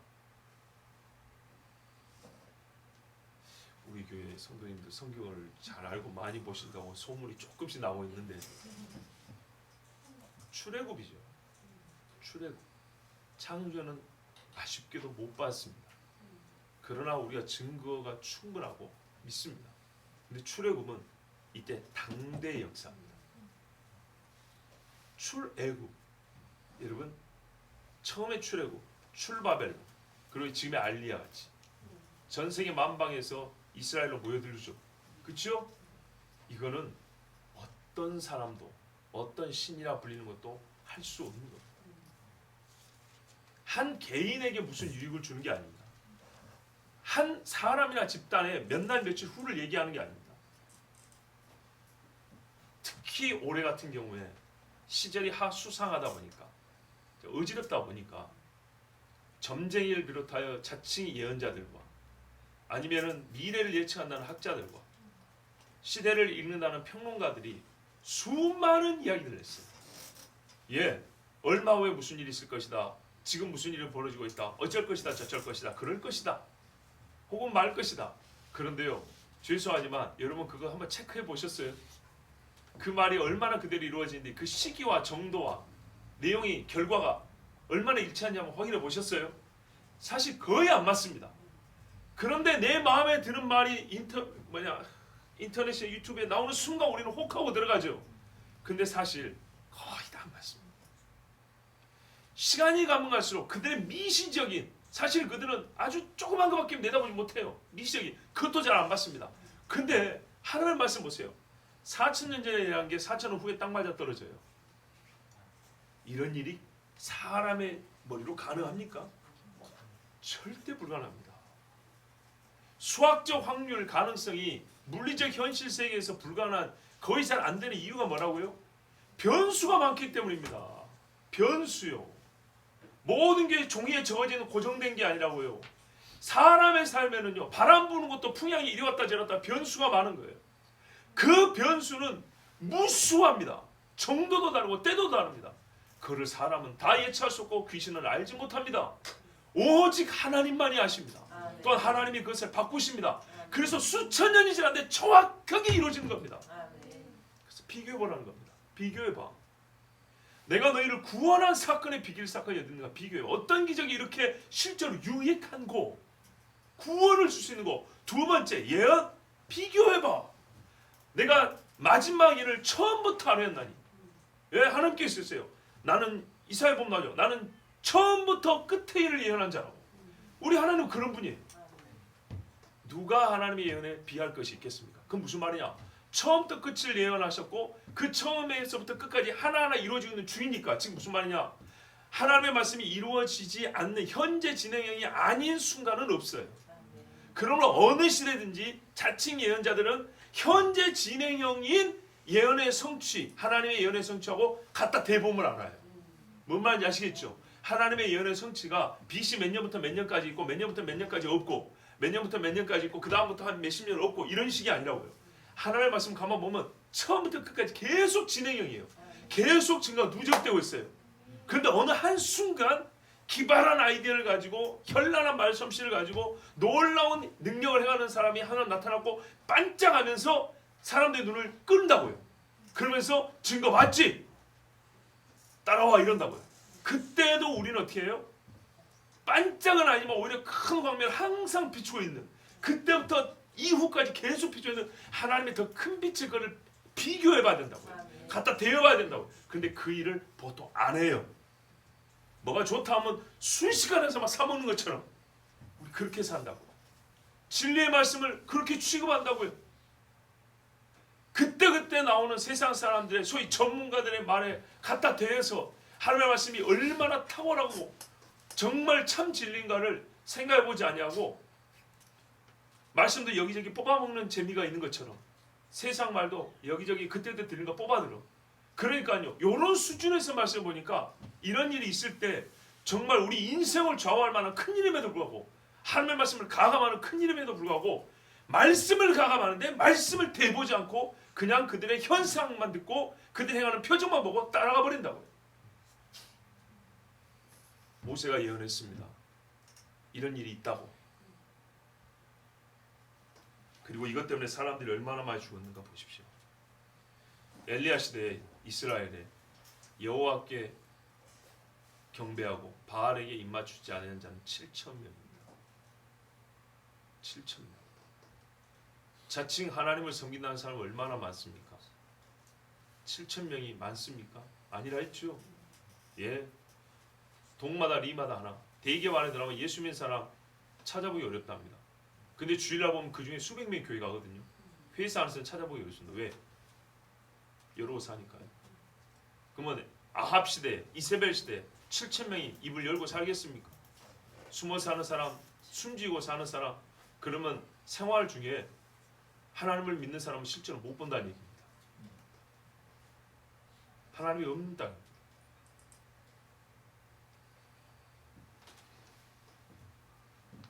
우리 교회 성도님들 성경을 잘 알고 많이 보신다고 소문이 조금씩 나오고 있는데 출애굽이죠. 출애굽. 창조는 아쉽게도 못 봤습니다. 그러나 우리가 증거가 충분하고 믿습니다. 근데 출애굽은 이때 당대의 역사입니다. 출애굽. 여러분 처음에 출애굽, 출바벨, 그리고 지금의 알리야 같이 전 세계 만방에서 이스라엘로 모여들죠. 그렇죠? 이거는 어떤 사람도 어떤 신이라 불리는 것도 할 수 없는 겁니다. 한 개인에게 무슨 유익을 주는 게 아닙니다. 한 사람이나 집단에 몇 날 며칠 후를 얘기하는 게 아닙니다. 특히 올해 같은 경우에 시절이 수상하다 보니까 어지럽다 보니까 점쟁이를 비롯하여 자칭 예언자들과 아니면은 미래를 예측한다는 학자들과 시대를 읽는다는 평론가들이 수많은 이야기들을 했어요. 예, 얼마 후에 무슨 일이 있을 것이다. 지금 무슨 일이 벌어지고 있다. 어쩔 것이다. 저쩔 것이다. 그럴 것이다. 혹은 말 것이다. 그런데요, 죄송하지만 여러분 그거 한번 체크해 보셨어요? 그 말이 얼마나 그대로 이루어지는데 그 시기와 정도와 내용이 결과가 얼마나 일치하는지 한번 확인해 보셨어요? 사실 거의 안 맞습니다. 그런데 내 마음에 드는 말이 인터넷에 유튜브에 나오는 순간 우리는 혹하고 들어가죠. 근데 사실 거의 다 안 맞습니다. 시간이 가면 갈수록 그들의 미시적인, 사실 그들은 아주 조그만 것밖에 내다보지 못해요. 미시적인 그것도 잘 안 맞습니다. 근데 하나님 말씀 보세요. 4,000년 전에 일어난 게 4,000년 후에 딱 맞아 떨어져요. 이런 일이 사람의 머리로 가능합니까? 절대 불가능합니다. 수학적 확률 가능성이 물리적 현실 세계에서 불가능한, 거의 잘 안 되는 이유가 뭐라고요? 변수가 많기 때문입니다. 변수요. 모든 게 종이에 적어지는 고정된 게 아니라고요. 사람의 삶에는요, 바람 부는 것도 풍향이 이리 왔다 저리 왔다 변수가 많은 거예요. 그 변수는 무수합니다. 정도도 다르고 때도 다릅니다. 그를 사람은 다 예측할 수 없고 귀신은 알지 못합니다. 오직 하나님만이 아십니다. 또한 하나님이 그것을 바꾸십니다. 그래서 수천 년이 지났는데 정확하게 이루어지는 겁니다. 그래서 비교해보라는 겁니다. 비교해봐. 내가 너희를 구원한 사건의 비길 사건이 어딘가 비교해. 어떤 기적이 이렇게 실제로 유익한 거, 구원을 줄 수 있는 거. 두 번째, 예언. 비교해봐. 내가 마지막 일을 처음부터 하였나니. 예, 하나님께 있으세요. 나는 이사야 보면 나죠. 나는 처음부터 끝의 일을 예언한 자라고. 우리 하나님은 그런 분이에요. 누가 하나님의 예언에 비할 것이 있겠습니까? 그건 무슨 말이냐? 처음부터 끝을 예언하셨고 그 처음에서부터 끝까지 하나하나 이루어지고 있는 주이니까. 지금 무슨 말이냐? 하나님의 말씀이 이루어지지 않는 현재 진행형이 아닌 순간은 없어요. 그러므로 어느 시대든지 자칭 예언자들은 현재 진행형인 예언의 성취, 하나님의 예언의 성취하고 갖다 대보면 알아요. 뭔 말인지 아시겠죠? 하나님의 예언의 성취가 BC 몇 년부터 몇 년까지 있고 몇 년부터 몇 년까지 없고 몇 년부터 몇 년까지 있고 그 다음부터 한 몇십 년 없고 이런 식이 아니라고요. 하나님의 말씀 가만 보면 처음부터 끝까지 계속 진행형이에요. 계속 증거가 누적되고 있어요. 그런데 어느 한순간 기발한 아이디어를 가지고 현란한 말솜씨를 가지고 놀라운 능력을 행하는 사람이 하나 나타났고 반짝하면서 사람들의 눈을 끈다고요. 그러면서 증거 맞지? 따라와 이런다고요. 그때도 우리는 어떻게 해요? 반짝은 아니지만 오히려 큰 광명을 항상 비추고 있는, 그때부터 이후까지 계속 비추고 있는 하나님의 더 큰 빛을 그를 비교해봐야 된다고요. 갖다 대어봐야 된다고요. 근데 그 일을 보통 안 해요. 뭐가 좋다 하면 순식간에서 막 사먹는 것처럼 우리 그렇게 산다고. 진리의 말씀을 그렇게 취급한다고요. 그때그때 나오는 세상 사람들의 소위 전문가들의 말에 갖다 대해서 하나님의 말씀이 얼마나 탁월하고 정말 참 진리인가를 생각해보지 아니하고 말씀도 여기저기 뽑아먹는 재미가 있는 것처럼 세상 말도 여기저기 그때그때 들린 거 뽑아들어. 그러니까요, 이런 수준에서 말씀을 보니까 이런 일이 있을 때 정말 우리 인생을 좌우할 만한 큰 일임에도 불구하고 하나님의 말씀을 가감하는 큰 일임에도 불구하고 말씀을 가감하는데 말씀을 대보지 않고 그냥 그들의 현상만 듣고 그들이 행하는 표정만 보고 따라가 버린다고요. 모세가 예언했습니다. 이런 일이 있다고. 그리고 이것 때문에 사람들이 얼마나 많이 죽었는가 보십시오. 엘리야 시대에 이스라엘에 여호와께 경배하고 바알에게 입맞추지 않은 자는 7천 명입니다. 7천 명. 자칭 하나님을 섬긴다는 사람은 얼마나 많습니까? 7천 명이 많습니까? 아니라 했죠. 예, 동마다 리마다 하나. 대기업 안에 들어가면 예수 믿는 사람 찾아보기 어렵답니다. 근데 주일날 보면 그 중에 수백 명이 교회 가거든요. 회사 안에서는 찾아보기 어렵습니다. 왜? 여러 곳 사니까요. 그러면 아합 시대, 이세벨 시대 7천 명이 입을 열고 살겠습니까? 숨어 사는 사람, 숨지고 사는 사람, 그러면 생활 중에 하나님을 믿는 사람은 실제로 못 본다는 얘기입니다. 하나님이 없는 땅.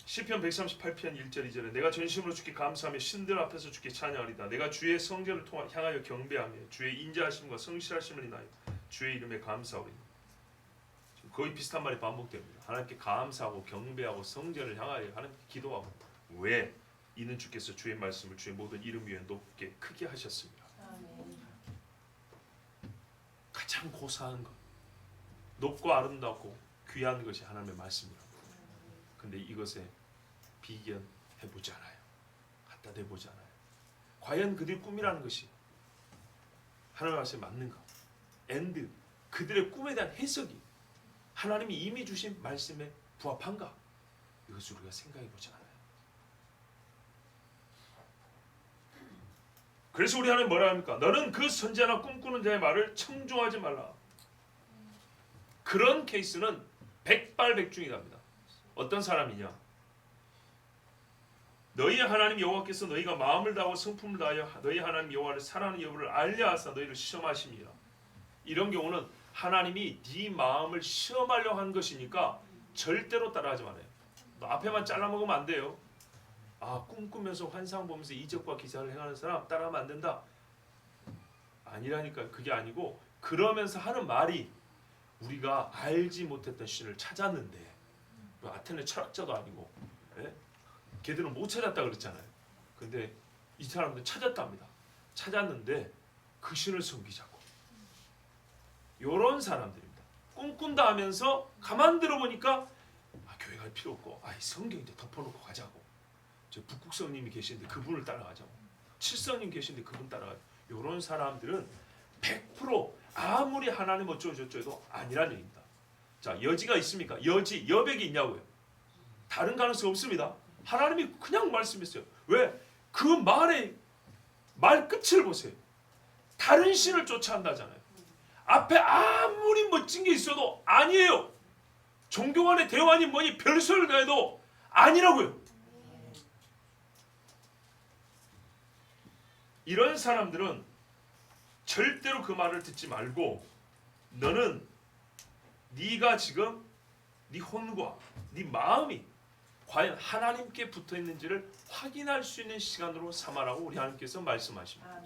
시편 138편 1절 2절에 내가 전심으로 주께 감사하며 신들 앞에서 주께 찬양하리다. 내가 주의 성전을 향하여 경배하며 주의 인자하심과 성실하심을 인하여 주의 이름에 감사하리다. 거의 비슷한 말이 반복됩니다. 하나님께 감사하고 경배하고 성전을 향하여 하나님께 기도하고. 왜? 이는 주께서 주의 말씀을 주의 모든 이름 위에 높게 크게 하셨습니다. 가장 고사한 것, 높고 아름답고 귀한 것이 하나님의 말씀이라고. 근데 이것에 비견해보지 않아요. 갖다 대보지 않아요. 과연 그들의 꿈이라는 것이 하나님의 말씀에 맞는가? 엔드, 그들의 꿈에 대한 해석이 하나님이 이미 주신 말씀에 부합한가? 이것을 우리가 생각해보지 않아요. 그래서 우리 하나님 뭐라 합니까? 너는 그 선지자나 꿈꾸는 자의 말을 청종하지 말라. 그런 케이스는 백발백중이답니다. 어떤 사람이냐? 너희 하나님 여호와께서 너희가 마음을 다하고 성품을 다하여 너희 하나님 여호와를 사랑하는 여부를 알려 하사 너희를 시험하심이라. 이런 경우는 하나님이 네 마음을 시험하려고 한 것이니까 절대로 따라하지 말아요. 너 앞에만 잘라먹으면 안 돼요. 아, 꿈꾸면서 환상 보면서 이적과 기사를 행하는 사람 따라하면 안 된다. 아니라니까. 그게 아니고 그러면서 하는 말이 우리가 알지 못했던 신을 찾았는데, 아테네 철학자도 아니고, 예? 걔들은 못 찾았다 그랬잖아요. 근데 이 사람들은 찾았답니다. 찾았는데 그 신을 섬기자고. 요런 사람들입니다. 꿈꾼다 하면서 가만 들어보니까 교회 갈 필요 없고, 성경 이제 덮어놓고 가자고. 저 북국성님이 계시는데 그분을 따라가자고. 칠성님 계시는데 그분 따라가자고. 요런 사람들은 100% 아무리 하나님 어쩌고저쩌고 해도 아니라는 얘기입니다. 자, 여지가 있습니까? 여백이 있냐고요? 다른 가능성 없습니다. 하나님이 그냥 말씀했어요. 왜? 그 말의 말 끝을 보세요. 다른 신을 쫓아한다잖아요. 앞에 아무리 멋진 게 있어도 아니에요. 종교 간의 대화니 뭐니 별소리를 다 해도 아니라고요. 이런 사람들은 절대로 그 말을 듣지 말고, 너는 네가 지금 네 혼과 네 마음이 과연 하나님께 붙어 있는지를 확인할 수 있는 시간으로 삼아라고 우리 하나님께서 말씀하십니다.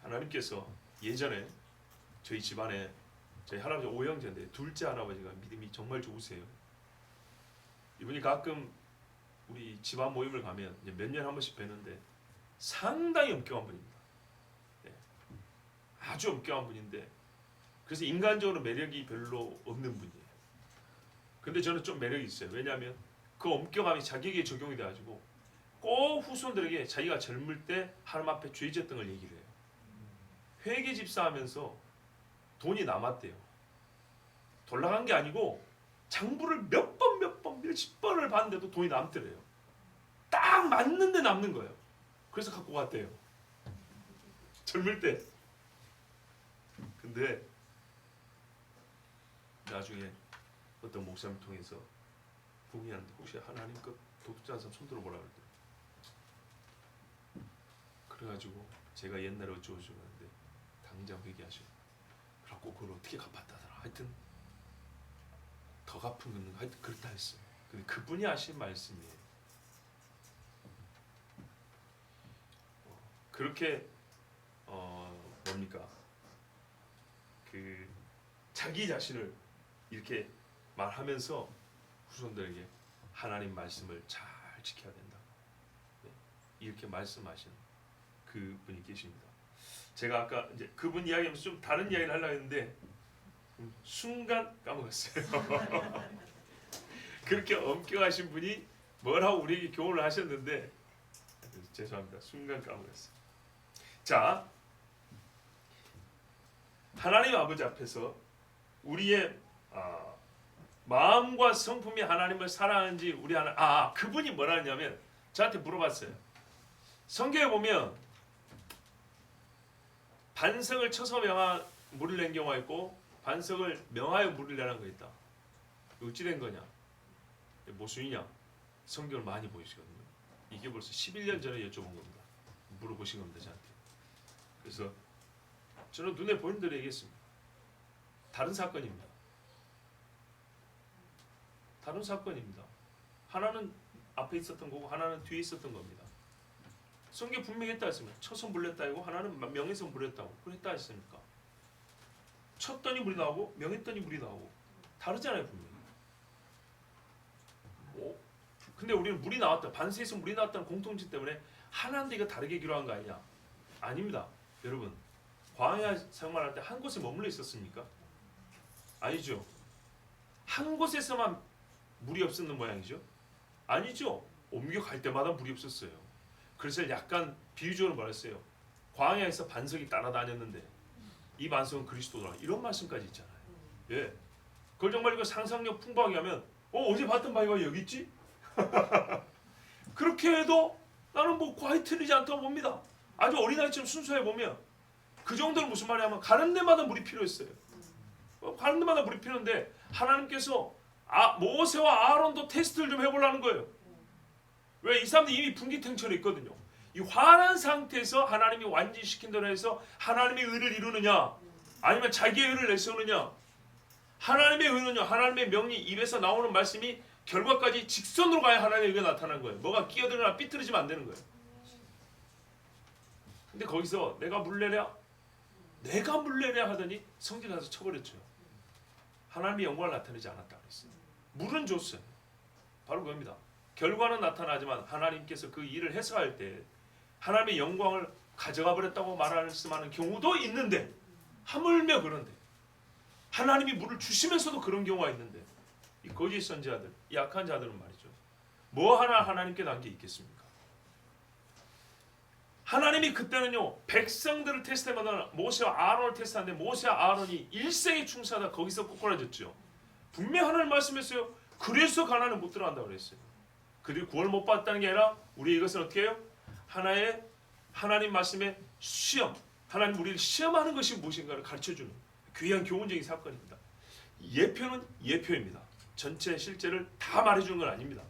하나님께서 예전에 저희 집안에 저희 할아버지 오형제인데 둘째 할아버지가 믿음이 정말 좋으세요. 이분이 가끔 우리 집안 모임을 가면 몇 년에 한 번씩 뵈는데 상당히 엄격한 분입니다. 네. 아주 엄격한 분인데, 그래서 인간적으로 매력이 별로 없는 분이에요. 근데 저는 좀 매력이 있어요. 왜냐하면 그 엄격함이 자기에게 적용이 돼가지고 꼭 후손들에게 자기가 젊을 때 하나님 앞에 죄졌던 걸 얘기를 해요. 회계 집사하면서 돈이 남았대요. 돌 나간 게 아니고 장부를 몇십 번을 봤는데도 돈이 남더래요. 딱 맞는데 남는 거예요. 그래서 갖고 갔대요. 젊을 때. 근데 나중에 어떤 목사님 통해서 부인하는데 혹시 하나님 것 도둑질 하는 사람 손 들어보라 그러더라고요. 그래가지고 제가 옛날에 어쩌고저쩌고 하는데 당장 회개하셔. 그래갖고 그걸 어떻게 갚았다더라. 하여튼 더 갚은 건 하여튼 그렇다 했어요. 근데 그분이 하신 말씀이에요. 그렇게 뭡니까? 그 자기 자신을 이렇게 말하면서 후손들에게 하나님 말씀을 잘 지켜야 된다. 네, 이렇게 말씀하시는 그분이 계십니다. 제가 아까 이제 그분 이야기하면서 좀 다른 이야기를 하려고 했는데 순간 까먹었어요. 그렇게 엄격하신 분이 뭐라고 우리에게 교훈을 하셨는데 죄송합니다. 순간 까먹었어요. 자, 하나님 아버지 앞에서 우리의 마음과 성품이 하나님을 사랑하는지 우리 그분이 뭐라 하냐면 저한테 물어봤어요. 성경에 보면 반석을 쳐서 물을 낸 경우가 있고 반석을 명하여 물을 내는 거 있다. 어찌 된 거냐? 모순이냐? 성경을 많이 보이시거든요. 이게 벌써 11년 전에 여쭤본 겁니다. 물어보신 겁니다, 저한테. 그래서 저는 눈에 보이는 대로 얘기했습니다. 다른 사건입니다. 다른 사건입니다. 하나는 앞에 있었던 거고 하나는 뒤에 있었던 겁니다. 성경 분명히 했다 했습니다. 쳐서 물렸다 하고 하나는 명해서 물렸다고 그랬다 했습니까? 쳤더니 물이 나오고 명했더니 물이 나오고 다르잖아요, 분명히. 근데 우리는 물이 나왔다, 반세에서 물이 나왔다는 공통점 때문에 하나인데 이거 다르게 기록한 거 아니냐? 아닙니다. 여러분, 광야 생활할 때 한 곳에 머물러 있었습니까? 아니죠. 한 곳에서만 물이 없었는 모양이죠? 아니죠. 옮겨갈 때마다 물이 없었어요. 그래서 약간 비유적으로 말했어요. 광야에서 반석이 따라다녔는데 이 반석은 그리스도다. 이런 말씀까지 있잖아요. 예. 그걸 정말 이거 상상력 풍부하게 하면 어제 봤던 바위가 여기 있지? 그렇게 해도 나는 뭐 과히 틀리지 않다고 봅니다. 아주 어린아이처럼 순수해 보면 그 정도는 무슨 말이냐면 가는 데마다 물이 필요했어요. 가는 데마다 물이 필요한데 하나님께서 모세와 아론도 테스트를 좀 해보려는 거예요. 왜? 이 사람들이 이미 분기탱천에 있거든요. 이 화난 상태에서 하나님이 완전시킨다고 해서 하나님의 의를 이루느냐 아니면 자기의 의를 내세우느냐. 하나님의 의는요, 하나님의 명리 입에서 나오는 말씀이 결과까지 직선으로 가야 하나님의 의가 나타나는 거예요. 뭐가 끼어들거나 삐뚤어지면 안 되는 거예요. 근데 거기서 내가 물내랴 하더니 성전 가서 쳐버렸죠. 하나님의 영광을 나타내지 않았다 그랬어요. 물은 줬어요. 바로 그겁니다. 결과는 나타나지만 하나님께서 그 일을 해석할 때 하나님의 영광을 가져가 버렸다고 말씀하는 경우도 있는데, 하물며 그런데 하나님이 물을 주시면서도 그런 경우가 있는데, 이 거짓 선지자들, 이 약한 자들은 말이죠, 뭐 하나 하나님께 난 게 있겠습니까? 하나님이 그때는요 백성들을 테스트하마다 모세와 아론을 테스트하는데 모세와 아론이 일생에 충성하다 거기서 꼬꾸라졌죠. 분명 하나님 말씀했어요. 그래서 가나안에 못 들어간다고 그랬어요. 그들이 구원을 못 받았다는 게 아니라 우리 이것은 어떻게 해요? 하나의 하나님 말씀의 시험, 하나님 우리를 시험하는 것이 무엇인가를 가르쳐주는 귀한 교훈적인 사건입니다. 예표는 예표입니다. 전체 실제를 다 말해주는 건 아닙니다.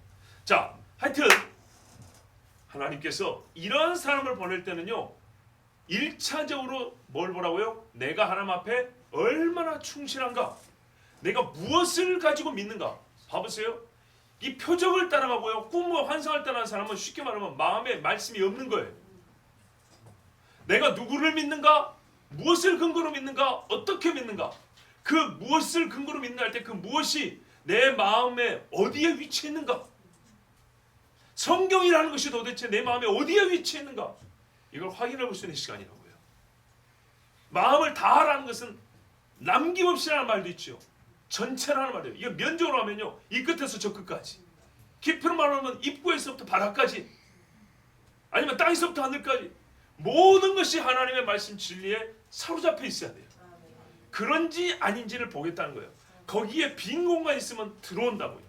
자, 하여튼 하나님께서 이런 사람을 보낼 때는요 1차적으로 뭘 보라고요? 내가 하나님 앞에 얼마나 충실한가, 내가 무엇을 가지고 믿는가. 봐보세요. 이 표적을 따라가고요 꿈과 환상을 따라가는 사람은 쉽게 말하면 마음에 말씀이 없는 거예요. 내가 누구를 믿는가, 무엇을 근거로 믿는가, 어떻게 믿는가, 그 무엇을 근거로 믿는가 할 때 그 무엇이 내 마음에 어디에 위치해 있는가, 성경이라는 것이 도대체 내 마음에 어디에 위치해 있는가, 이걸 확인해 볼 수 있는 시간이라고요. 마음을 다하라는 것은 남김없이라는 말도 있죠. 전체라는 말이에요. 이거 면적으로 하면요 이 끝에서 저 끝까지, 깊이로 말하면 입구에서부터 바닥까지, 아니면 땅에서부터 하늘까지 모든 것이 하나님의 말씀 진리에 사로잡혀 있어야 돼요. 그런지 아닌지를 보겠다는 거예요. 거기에 빈 공간이 있으면 들어온다고요.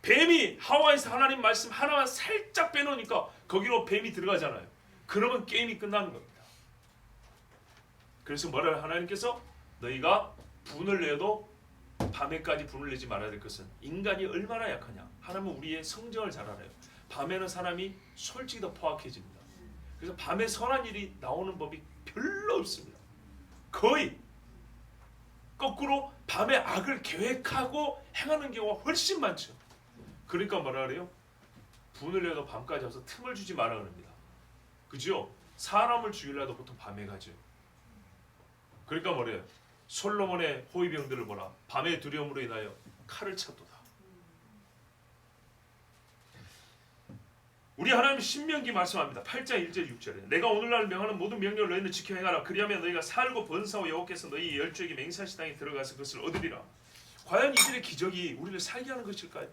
뱀이 하와에서 하나님 말씀 하나만 살짝 빼놓으니까 거기로 뱀이 들어가잖아요. 그러면 게임이 끝나는 겁니다. 그래서 뭐라 하나님께서 너희가 분을 내도 밤에까지 분을 내지 말아야 될 것은 인간이 얼마나 약하냐. 하나님은 우리의 성정을 잘 알아요. 밤에는 사람이 솔직히 더 포악해집니다. 그래서 밤에 선한 일이 나오는 법이 별로 없습니다. 거의 거꾸로 밤에 악을 계획하고 행하는 경우가 훨씬 많죠. 그러니까 뭐라 그래요? 분을 내도 밤까지 와서 틈을 주지 마라 그럽니다. 그죠? 사람을 죽이려도 보통 밤에 가죠. 그러니까 뭐래요? 솔로몬의 호위병들을 보라. 밤의 두려움으로 인하여 칼을 찾도다. 우리 하나님 신명기 말씀합니다. 8장 1절 6절에 내가 오늘날 명하는 모든 명령을 너희는 지켜 행하라. 그리하면 너희가 살고 번성하고 여호와께서 너희 열조에게 맹세하신 땅에 들어가서 그것을 얻으리라. 과연 이들의 기적이 우리를 살게 하는 것일까요?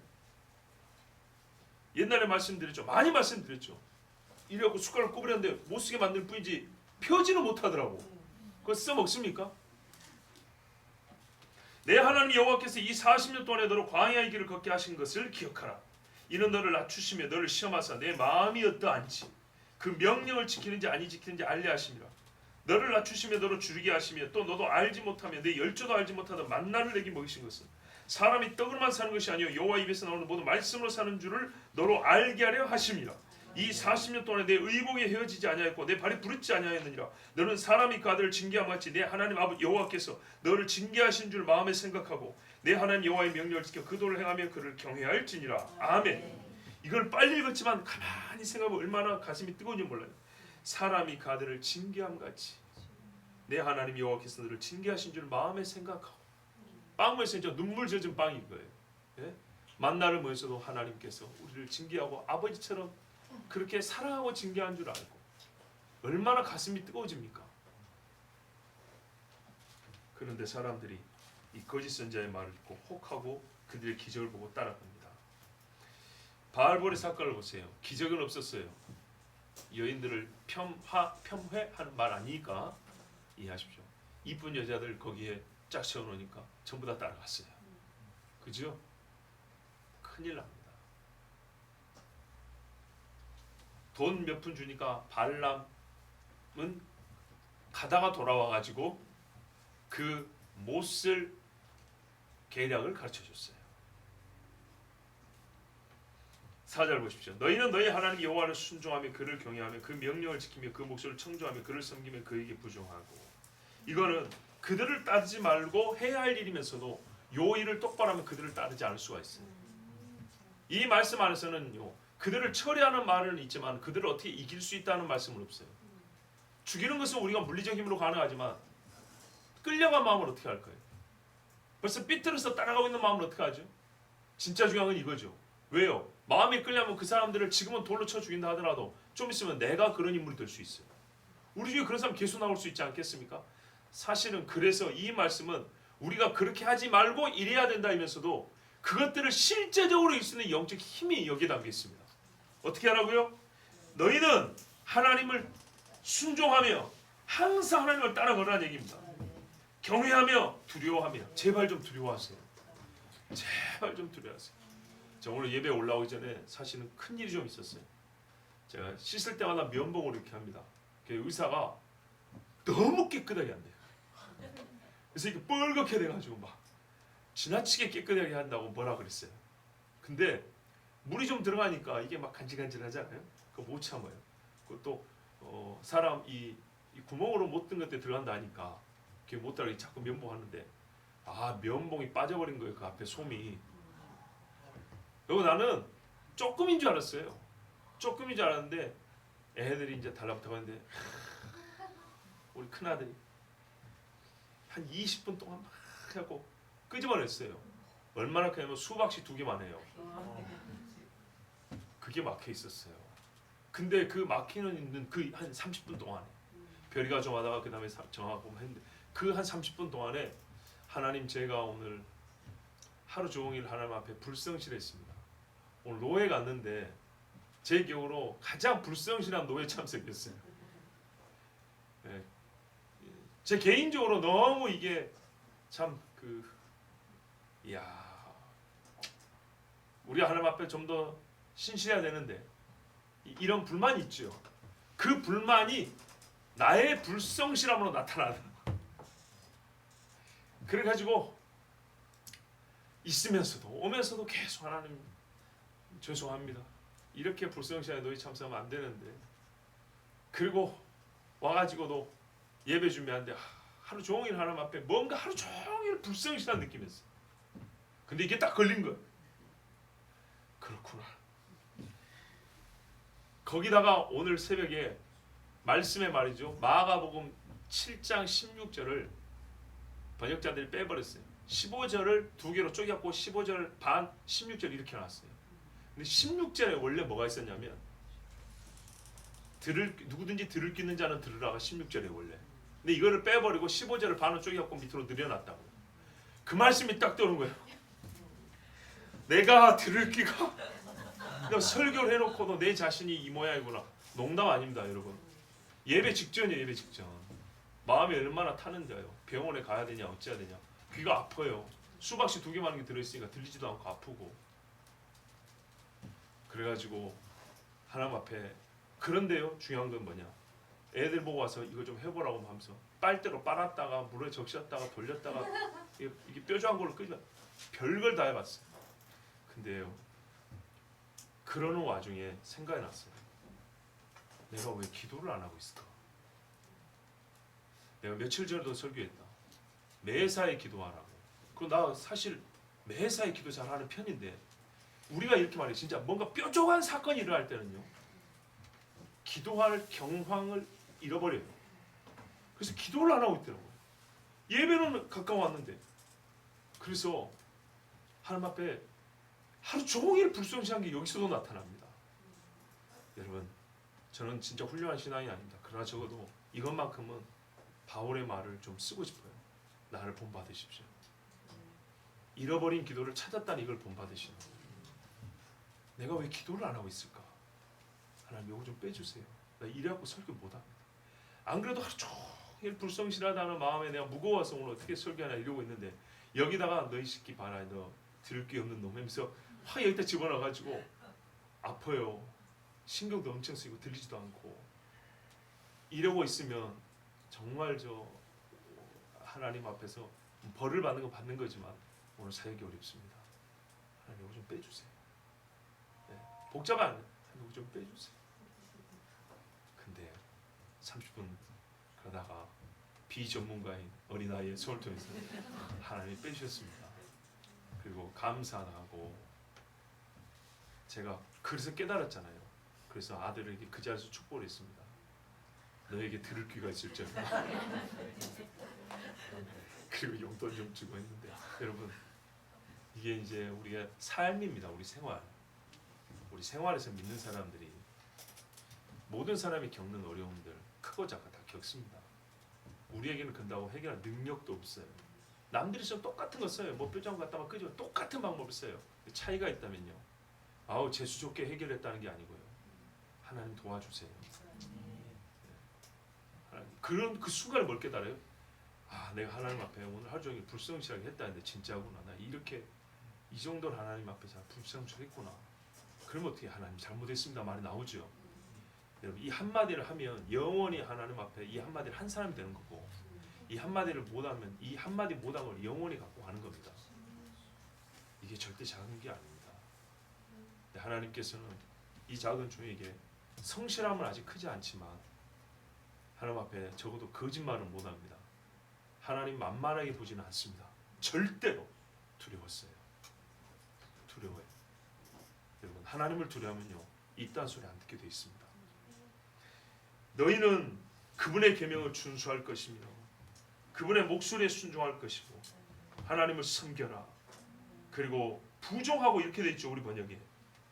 옛날에 말씀드렸죠. 많이 말씀드렸죠. 이래갖고 숟가락을 꼽으렸는데 못쓰게 만들 뿐이지 펴지는 못하더라고. 그거 써먹습니까? 내 하나님 여호와께서 이 40년 동안에 너로 광야의 길을 걷게 하신 것을 기억하라. 이는 너를 낮추시며 너를 시험하사 내 마음이 어떠한지 그 명령을 지키는지 아니 지키는지 알려 하심이라. 너를 낮추시며 너로 줄이게 하시며 또 너도 알지 못하며 내 열조도 알지 못하던 만나를 내게 먹이신 것은 사람이 떡으로만 사는 것이 아니요 여호와 입에서 나오는 모든 말씀으로 사는 줄을 너로 알게 하려 하심이라. 이 40년 동안에 내 의복에 헤어지지 아니하였고 내 발이 부르지 아니하였느니라. 너는 사람이 그 아들을 징계함 같이 내 하나님 아버지 여호와께서 너를 징계하신 줄 마음에 생각하고 내 하나님 여호와의 명령을 지켜 그 도를 행하며 그를 경외할지니라. 아멘. 이걸 빨리 읽었지만 가만히 생각하면 얼마나 가슴이 뜨거운지 몰라요. 사람이 그 아들을 징계함 같이 내 하나님 여호와께서 너를 징계하신 줄 마음에 생각하고. 빵 모여서 진짜 눈물 젖은 빵인 거예요. 예? 만나를 모여서도 하나님께서 우리를 징계하고 아버지처럼 그렇게 사랑하고 징계한 줄 알고 얼마나 가슴이 뜨거워집니까? 그런데 사람들이 이 거짓 선자의 말을 듣고 혹하고 그들의 기적을 보고 따라갑니다. 바알볼의 사건을 보세요. 기적은 없었어요. 여인들을 폄훼하는 말 아니니까 이해하십시오. 이쁜 여자들 거기에 쫙 세워놓으니까 전부 다 따라갔어요. 그죠? 큰일 납니다. 돈 몇 푼 주니까 발람은 가다가 돌아와가지고 그 못쓸 계략을 가르쳐줬어요. 4절 보십시오. 너희는 너희 하나님 여호와를 순종하며 그를 경외하며 그 명령을 지키며 그 목소리를 청조하며 그를 섬기며 그에게 부종하고. 이거는 그들을 따르지 말고 해야 할 일이면서도 요 일을 똑바로 하면 그들을 따르지 않을 수가 있어요. 이 말씀 안에서는요, 그들을 처리하는 말은 있지만 그들을 어떻게 이길 수 있다는 말씀은 없어요. 죽이는 것은 우리가 물리적 힘으로 가능하지만 끌려간 마음을 어떻게 할까요? 벌써 삐뚤어서 따라가고 있는 마음을 어떻게 하죠? 진짜 중요한 건 이거죠. 왜요? 마음이 끌려면 그 사람들을 지금은 돌로 쳐 죽인다 하더라도 좀 있으면 내가 그런 인물이 될 수 있어요. 우리 중에 그런 사람 계속 나올 수 있지 않겠습니까? 사실은 그래서 이 말씀은 우리가 그렇게 하지 말고 이래야 된다 하면서도 그것들을 실제적으로 이룰 수 있는 영적 힘이 여기에 담겨 있습니다. 어떻게 하라고요? 너희는 하나님을 순종하며 항상 하나님을 따라가라는 얘기입니다. 경외하며 두려워하며. 제발 좀 두려워하세요. 제발 좀 두려워하세요. 저 오늘 예배 올라오기 전에 사실은 큰 일이 좀 있었어요. 제가 씻을 때마다 면봉을 이렇게 합니다. 의사가 너무 깨끗하게 한대요. 그래서 이렇게 뻘겋게 돼가지고 막 지나치게 깨끗하게 한다고 뭐라 그랬어요. 근데 물이 좀 들어가니까 이게 막 간질간질하잖아요. 그거 못 참아요. 그것도 사람 이 구멍으로 못 든 것들 들어간다 하니까 그게 못 따라 자꾸 면봉하는데 면봉이 빠져버린 거예요. 그 앞에 솜이. 그리고 나는 조금인 줄 알았어요. 조금인 줄 알았는데 애들이 이제 달라붙어 가는데 우리 큰아들이 한 20분 동안 막 하고 끄집어냈어요. 얼마나 크냐면 수박씩 2개만 해요. 그게 막혀 있었어요. 근데 그 막히는 있는 그 한 30분 동안에 별이가 좀 하다가 그 다음에 정하고 했는데 그 한 30분 동안에 하나님 제가 오늘 하루 종일 하나님 앞에 불성실했습니다. 오늘 노예 갔는데 제 기억으로 가장 불성실한 노예 참석이었어요. 네. 제 개인적으로 너무 이게 참 우리 하나님 앞에 좀 더 신실해야 되는데 이런 불만이 있죠. 그 불만이 나의 불성실함으로 나타나다. 그래가지고 있으면서도 오면서도 계속 하나님 죄송합니다. 이렇게 불성실한 노예 참석하면 안 되는데. 그리고 와가지고도 예배 준비하는데 하루 종일 하나님 앞에 뭔가 하루 종일 불성실한 느낌이었어요. 근데 이게 딱 걸린 거예요. 그렇구나. 거기다가 오늘 새벽에 말씀에 말이죠. 마가복음 7장 16절을 번역자들이 빼버렸어요. 15절을 두 개로 쪼개고 15절 반, 16절 이렇게 나왔어요. 근데 16절에 원래 뭐가 있었냐면 누구든지 들을 끼는 자는 들으라가 16절에 원래. 근데 이거를 빼버리고 15절을 반으로 쪼개고 밑으로 늘여놨다고. 그 말씀이 딱 떠오른 거예요. 내가 들을 끼가 설교를 해놓고도 내 자신이 이 모양이구나. 농담 아닙니다, 여러분. 예배 직전이에요, 예배 직전. 마음이 얼마나 타는데요. 병원에 가야 되냐, 어찌해야 되냐. 귀가 아파요. 수박씨 2개 많은 게 들어있으니까 들리지도 않고 아프고. 그래가지고 하나님 앞에. 그런데요, 중요한 건 뭐냐. 애들 보고 와서 이거 좀 해보라고 하면서 빨대로 빨았다가 물에 적셨다가 돌렸다가 이게 뾰족한 걸로 끓이다 별걸 다 해봤어요. 근데요, 그러는 와중에 생각이 났어요. 내가 왜 기도를 안 하고 있을까? 내가 며칠 전에도 설교했다. 매사에 기도하라고. 그리고 나 사실 매사에 기도 잘하는 편인데 우리가 이렇게 말해요. 진짜 뭔가 뾰족한 사건이 일어날 때는요, 기도할 경황을 잃어버려요. 그래서 기도를 안 하고 있더라고요. 예배는 가까워 왔는데. 그래서 하나님 앞에 하루 종일 불성실한 게 여기서도 나타납니다. 여러분, 저는 진짜 훌륭한 신앙이 아닙니다. 그러나 적어도 이것만큼은 바울의 말을 좀 쓰고 싶어요. 나를 본받으십시오. 잃어버린 기도를 찾았다는 이걸 본받으시는 거예요. 내가 왜 기도를 안 하고 있을까? 하나님 이거 좀 빼주세요. 나 이래갖고 설교 못합니다. 안 그래도 하루 종일 불성실하다는 마음에 내가 무거워서 오늘 어떻게 설교하나 이러고 있는데 여기다가 너희 새끼 봐라, 너 들을 게 없는 놈 하면서 확 여기다 집어넣어가지고 아파요. 신경도 엄청 쓰이고 들리지도 않고 이러고 있으면 정말 저 하나님 앞에서 벌을 받는 건 받는 거지만 오늘 사역이 어렵습니다. 하나님 이거 좀 빼주세요. 네, 복잡한 이거 좀 빼주세요. 근데 30분 그러다가 비전문가인 어린아이의 손을 통해서 하나님이 빼주셨습니다. 그리고 감사하고 제가 그래서 깨달았잖아요. 그래서 아들에게 그 자리에서 축복을 했습니다. 너에게 들을 귀가 있을 줄. 그리고 용돈 좀 주고 했는데 여러분, 이게 이제 우리가 삶입니다. 우리 생활. 우리 생활에서 믿는 사람들이 모든 사람이 겪는 어려움들 크고 작고 다 겪습니다. 우리에게는 근다고 해결할 능력도 없어요. 남들이 좀 똑같은 거 써요. 뭐 뾰족 갖다가 끄죠. 똑같은 방법을 써요. 차이가 있다면요, 아우 재수 좋게 해결했다는 게 아니고요, 하나님 도와주세요. 하나님, 그런 그 순간에 뭘 깨달아요? 아, 내가 하나님 앞에 오늘 하루 종일 불성실하게 했다는데 진짜구나. 나 이렇게 이 정도는 하나님 앞에 잘 불성실했구나. 그러면 어떻게 하나님 잘못했습니다 말이 나오죠. 여러분, 이 한마디를 하면 영원히 하나님 앞에 이 한마디를 한 사람이 되는 거고, 이 한마디를 못하면 이 한마디 못한 걸 영원히 갖고 가는 겁니다. 이게 절대 작은 게 아닙니다. 하나님께서는 이 작은 종에게 성실함은 아직 크지 않지만 하나님 앞에 적어도 거짓말은 못합니다. 하나님 만만하게 보지는 않습니다. 절대로. 두려웠어요. 두려워요. 여러분, 하나님을 두려우면요, 이딴 소리 안 듣게 돼 있습니다. 너희는 그분의 계명을 준수할 것이며 그분의 목소리에 순종할 것이고 하나님을 섬겨라. 그리고 부종하고 이렇게 돼 있죠. 우리 번역에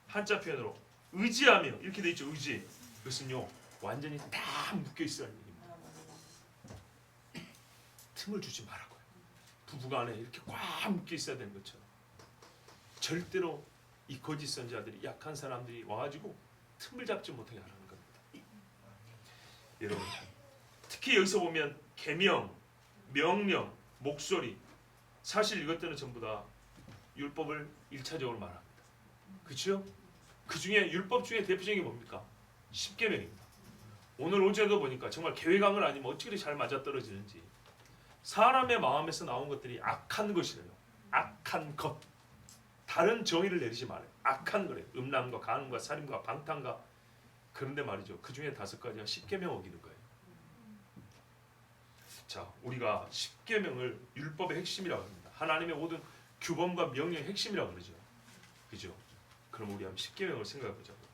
한자 표현으로 의지하며 이렇게 돼 있죠. 의지. 그것은요, 완전히 딱 묶여 있어야 하는 얘기입니다. 틈을 주지 말라고요. 부부간에 이렇게 꽉 묶여 있어야 되는 것처럼 절대로 이 거짓 선지자들이, 약한 사람들이 와가지고 틈을 잡지 못하게 하라는 겁니다. 여러분, 특히 여기서 보면 계명, 명령, 목소리, 사실 이것들은 전부 다 율법을 1차적으로 말합니다. 그렇죠? 그 중에 율법 중에 대표적인 게 뭡니까? 10계명입니다. 오늘 어제도 보니까 정말 계획한 건 아니면 어떻게 잘 맞아떨어지는지. 사람의 마음에서 나온 것들이 악한 것이래요. 악한 것. 다른 정의를 내리지 말아요. 악한 거래요. 음란과 간음과 살인과 방탕과. 그런데 말이죠, 그 중에 5가지가 10계명 어기는 거예요. 자, 우리가 10계명을 율법의 핵심이라고 합니다. 하나님의 모든 규범과 명령의 핵심이라고 그러죠. 그죠? 그럼 우리 한번 10계명을 생각해 보자고요.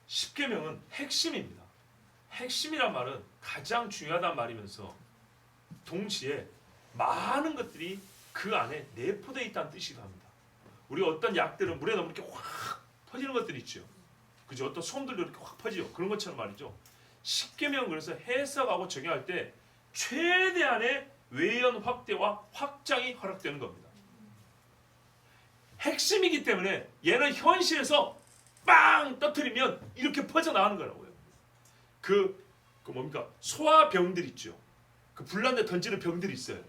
10계명은 핵심입니다. 핵심이란 말은 가장 중요하다는 말이면서 동시에 많은 것들이 그 안에 내포되어 있다는 뜻이기도 합니다. 우리가 어떤 약들은 물에 넣으면 이렇게 확 퍼지는 것들이 있죠. 그죠? 어떤 소음들도 이렇게 확 퍼지죠. 그런 것처럼 말이죠. 십계명 그래서 해석하고 적용할 때 최대한의 외연 확대와 확장이 허락되는 겁니다. 핵심이기 때문에 얘는 현실에서 빵 터뜨리면 이렇게 퍼져나가는 거라고요. 그 뭡니까? 소화병들 있죠. 그 불난데 던지는 병들이 있어요.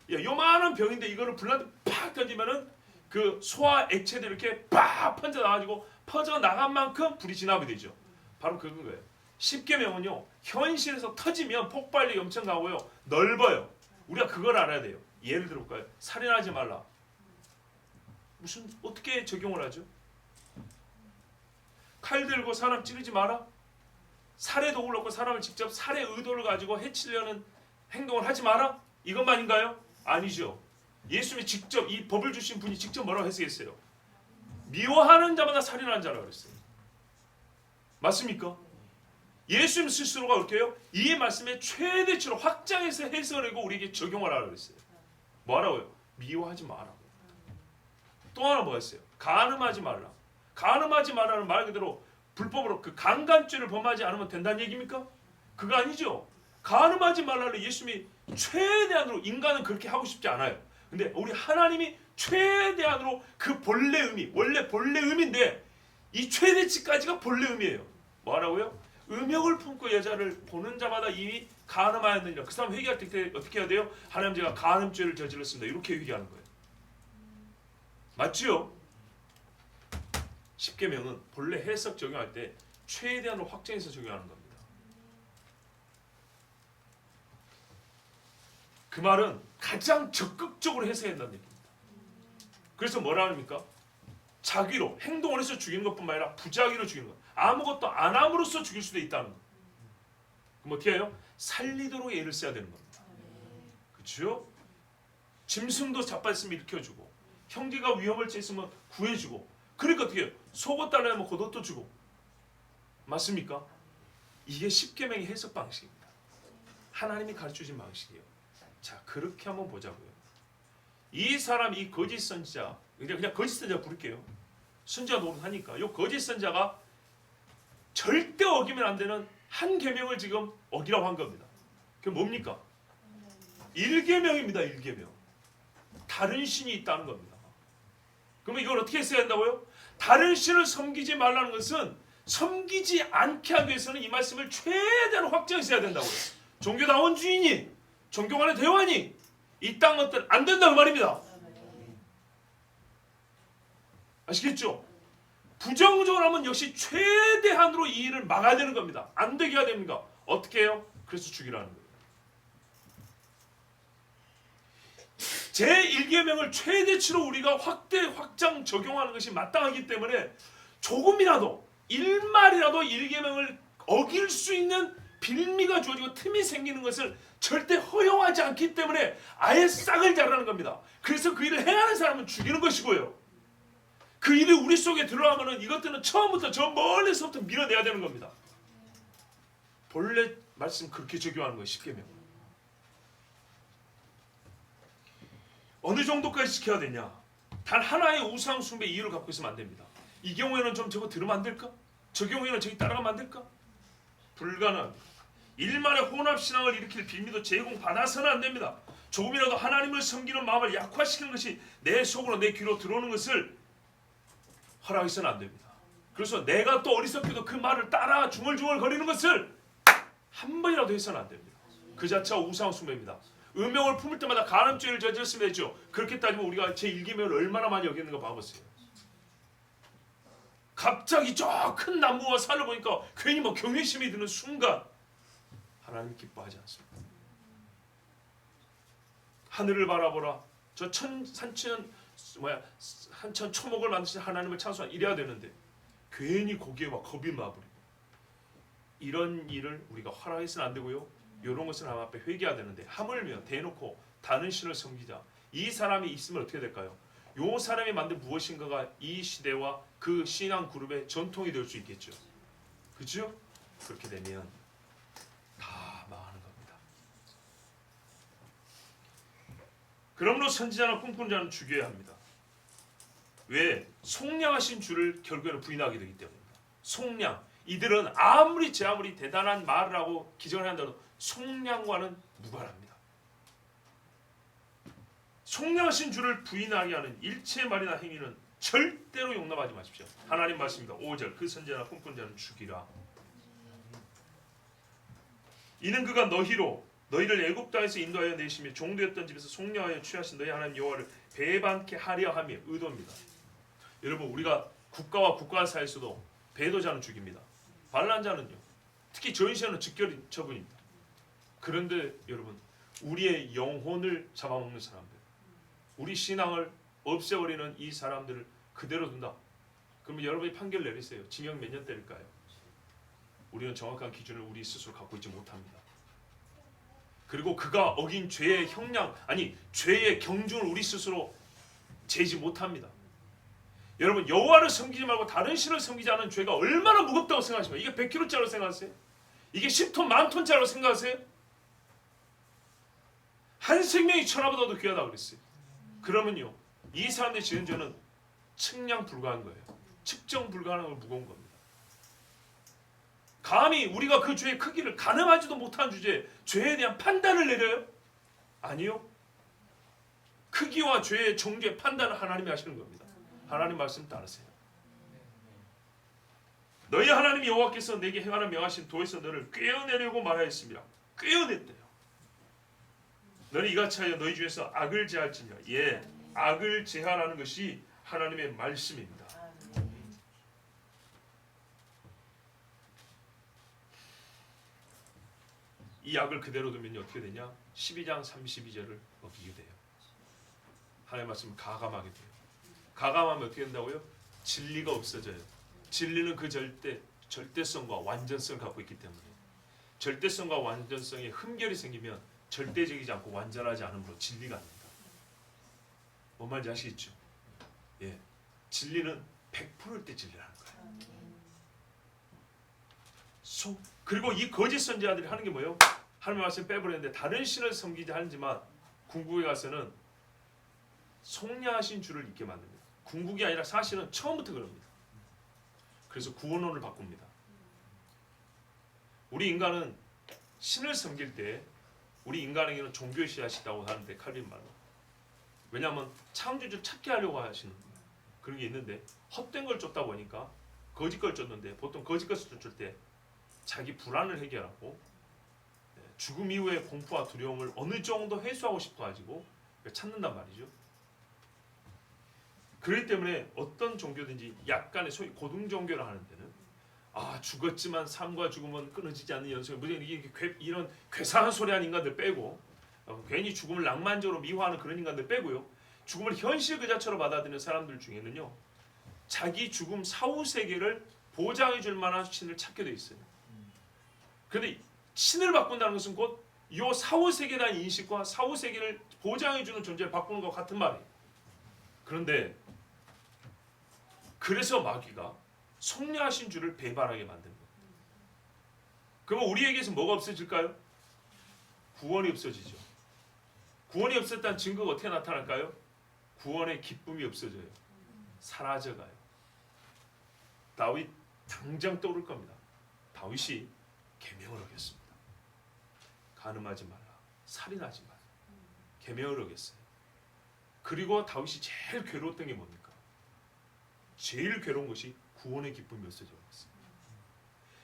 요만한 병인데 이거를 불난데 팍 던지면은 그 소화 액체들이 이렇게 팍 퍼져나간 만큼 불이 진압이 되죠. 바로 그건 거예요. 십계명은요, 현실에서 터지면 폭발력이 엄청 나고요, 넓어요. 우리가 그걸 알아야 돼요. 예를 들어볼까요? 살인하지 말라. 무슨 어떻게 적용을 하죠? 칼 들고 사람 찌르지 마라. 살해 도구를 놓고 사람을 직접 살해 의도를 가지고 해치려는 행동을 하지 마라. 이것만인가요? 아니죠. 예수님이 직접 이 법을 주신 분이 직접 뭐라고 해석했어요? 미워하는 자마다 살인하는 자라고 그랬어요. 맞습니까? 예수님 스스로가 그렇게 해요? 이 말씀의 최대치로 확장해서 해석을 하고 우리에게 적용하라고 그랬어요. 뭐라고요? 미워하지 마라고. 또 하나 뭐였어요? 간음하지 말라. 간음하지 말라는 말 그대로 불법으로 그 강간죄를 범하지 않으면 된다는 얘기입니까? 그거 아니죠. 간음하지 말라를 예수님이 최대한으로, 인간은 그렇게 하고 싶지 않아요. 근데 우리 하나님이 최대한으로 그 본래 의미, 원래 본래 의미인데 이 최대치까지가 본래 의미예요. 뭐라고요? 음욕을 품고 여자를 보는 자마다 이미 간음하였느니라. 그 사람 회개할 때 어떻게 해야 돼요? 하나님, 제가 간음죄를 저질렀습니다. 이렇게 회개하는 거예요. 맞지요? 십계명은 본래 해석 적용할 때 최대한으로 확장해서 적용하는 겁니다. 그 말은 가장 적극적으로 해석해야 한다는 얘기입니다. 그래서 뭐라 합니까? 자기로 행동을 해서 죽이는 것뿐만 아니라 부자기로 죽이는 것, 아무것도 안 함으로써 죽일 수도 있다는 것. 그럼 어떻게 해요? 살리도록 애를 써야 되는 겁니다. 그렇죠? 짐승도 자빠졌으면 일으켜주고, 형제가 위험을 처했으면 구해주고, 그러니까 어떻게 해요? 속옷달라 하면 겉옷도 주고. 맞습니까? 이게 십계명의 해석 방식입니다. 하나님이 가르쳐주신 방식이에요. 자, 그렇게 한번 보자고요. 이 사람, 이 거짓 선지자, 그냥 거짓 선지자 부를게요. 선지자 노릇하니까 이 거짓 선지자가 절대 어기면 안 되는 한 계명을 지금 어기라고 한 겁니다. 그게 뭡니까? 1계명입니다. 1계명. 다른 신이 있다는 겁니다. 그러면 이걸 어떻게 써야 한다고요? 다른 신을 섬기지 말라는 것은 섬기지 않게 하기 위해서는 이 말씀을 최대한 확장해야 된다고요. 종교다운 주인이, 종교 간의 대화니 이딴 것들 안 된다고 말입니다. 아시겠죠? 부정적으로 하면 역시 최대한으로 이 일을 막아야 되는 겁니다. 안 되게 해야 됩니까? 어떻게 해요? 그래서 죽이라는 거예요. 제1계명을 최대치로 우리가 확장 적용하는 것이 마땅하기 때문에 조금이라도 1말이라도 1계명을 어길 수 있는 빌미가 주어지고 틈이 생기는 것을 절대 허용하지 않기 때문에 아예 싹을 자르는 겁니다. 그래서 그 일을 행하는 사람은 죽이는 것이고요. 그 일이 우리 속에 들어가면 이것들은 처음부터 저 멀리서부터 밀어내야 되는 겁니다. 본래 말씀 그렇게 적용하는 거예요. 10계명. 어느 정도까지 지켜야 되냐? 단 하나의 우상 숭배 이유를 갖고 있으면 안 됩니다. 이 경우에는 좀 저거 들으면 안 될까? 저 경우에는 저기 따라가면 안 될까? 불가능합니다. 일말의 혼합신앙을 일으킬 빌미도 제공받아서는 안 됩니다. 조금이라도 하나님을 섬기는 마음을 약화시키는 것이 내 속으로, 내 귀로 들어오는 것을 허락해서는 안 됩니다. 그래서 내가 또 어리석게도 그 말을 따라 중얼중얼 거리는 것을 한 번이라도 해서는 안 됩니다. 그 자체가 우상 숭배입니다. 음욕을 품을 때마다 간음죄를 저질렀으면 되죠. 그렇게 따지면 우리가 제1계명을 얼마나 많이 어겼는가 봐보세요. 갑자기 저 큰 나무와 산을 보니까 괜히 뭐 경외심이 드는 순간 하나님 기뻐하지 않습니다. 하늘을 바라보라. 저 한천 초목을 만드신 하나님을 찬송하 이래야 되는데 괜히 거기에 막 겁이 나버리고, 이런 일을 우리가 허락해서는 안 되고요. 이런 것은 하나님 앞에 회개해야 되는데 하물며 대놓고 다른 신을 섬기자. 이 사람이 있으면 어떻게 될까요? 이 사람이 만든 무엇인가가 이 시대와 그 신앙 그룹의 전통이 될 수 있겠죠. 그렇죠? 그렇게 되면 다 망하는 겁니다. 그러므로 선지자나 꿈꾸는 자는 죽여야 합니다. 왜? 속량하신 주를 결국에는 부인하게 되기 때문입니다. 속량. 이들은 아무리 대단한 말을 하고 기적을 한다도 속량과는 무관합니다. 속량하신 주를 부인하게 하는 일체의 말이나 행위는 절대로 용납하지 마십시오. 하나님 말씀입니다. 5절 그 선지자나 꿈꾸는 자는 죽이라. 이는 그가 너희를 애굽 땅에서 인도하여 내시며 종되었던 집에서 속량하여 취하신 너희 하나님 여호와를 배반케 하려 함이 의도입니다. 여러분 우리가 국가와 국가 사이에서도 배도자는 죽입니다. 반란자는요. 특히 전시하는 즉결 처분입니다. 그런데 여러분 우리의 영혼을 잡아먹는 사람들, 우리 신앙을 없애버리는 이 사람들을 그대로 둔다. 그러면 여러분이 판결 내리세요. 징역 몇 년 때릴까요? 우리는 정확한 기준을 우리 스스로 갖고 있지 못합니다. 그리고 그가 어긴 죄의 형량, 죄의 경중을 우리 스스로 재지 못합니다. 여러분 여호와를 섬기지 말고 다른 신을 섬기지 않은 죄가 얼마나 무겁다고 생각하십니까? 이게 100kg짜리로 생각하세요? 이게 10톤, 10,000톤짜리로 생각하세요? 한 생명이 천하보다도 귀하다고 그랬어요. 그러면요 이 사람들이 지은 죄는 측량 불가한 거예요. 측정 불가한 걸 무거운 겁니다. 감히 우리가 그 죄의 크기를 가늠하지도 못한 주제에 죄에 대한 판단을 내려요? 아니요. 크기와 죄의 정죄의 판단을 하나님이 하시는 겁니다. 하나님 말씀 따르세요. 너희 하나님 여호와께서 내게 행하라 명하신 도에서 너를 꿰어내려고 말하였습니다. 꿰어냈대요. 너는 이같이 하여 너희 중에서 악을 제할지니라. 예, 악을 제하라는 것이 하나님의 말씀입니다. 이 악을 그대로 두면 어떻게 되냐? 12장 32절을 어기게 돼요. 하나님의 말씀을 가감하게 돼요. 가감하면 어떻게 된다고요? 진리가 없어져요. 진리는 그 절대성과 완전성을 갖고 있기 때문에 절대성과 완전성에 흠결이 생기면 절대적이지 않고 완전하지 않으므로 진리가 아닙니다. 뭔 말인지 아시겠죠? 예, 진리는 100%일 때 진리라는 거예요. 그리고 이 거짓 선지자들이 하는 게 뭐예요? 하나님의 말씀 빼버렸는데 다른 신을 섬기지 하지만 궁극에 가서는 속량하신 주를 잊게 만듭니다. 궁극이 아니라 사실은 처음부터 그럽니다. 그래서 구원론을 바꿉니다. 우리 인간은 신을 섬길 때 우리 인간에게는 종교의 씨앗이 있다고 하는데 칼빈 말로. 왜냐하면 창조주를 찾게 하려고 하시는 그런 게 있는데 헛된 걸 쫓다 보니까 거짓 걸 쫓는데 보통 거짓 것을 쫓을 때 자기 불안을 해결하고 죽음 이후의 공포와 두려움을 어느 정도 해소하고 싶어 가지고 찾는단 말이죠. 그렇기 때문에 어떤 종교든지 약간의 소위 고등 종교를 하는 데는 죽었지만 삶과 죽음은 끊어지지 않는 연속 이런 괴상한 소리 하는 인간들 빼고 괜히 죽음을 낭만적으로 미화하는 그런 인간들 빼고요. 죽음을 현실 그 자체로 받아들이는 사람들 중에는요. 자기 죽음 사후 세계를 보장해 줄 만한 신을 찾게 돼 있어요. 그런데 신을 바꾼다는 것은 곧 이 사후 세계에 대한 인식과 사후 세계를 보장해 주는 존재를 바꾸는 것과 같은 말이에요. 그런데 그래서 마귀가 속량하신 주를 배반하게 만든 거예요. 그러면 우리에게서 뭐가 없어질까요? 구원이 없어지죠. 구원이 없었다는 증거가 어떻게 나타날까요? 구원의 기쁨이 없어져요. 사라져가요. 다윗 당장 떠오를 겁니다. 다윗이 계명을 어겼습니다. 간음하지 말라. 살인하지 말라. 계명을 어겼어요. 그리고 다윗이 제일 괴로웠던 게 뭡니까? 제일 괴로운 것이 구원의 기쁨이 없어져 버렸습니다.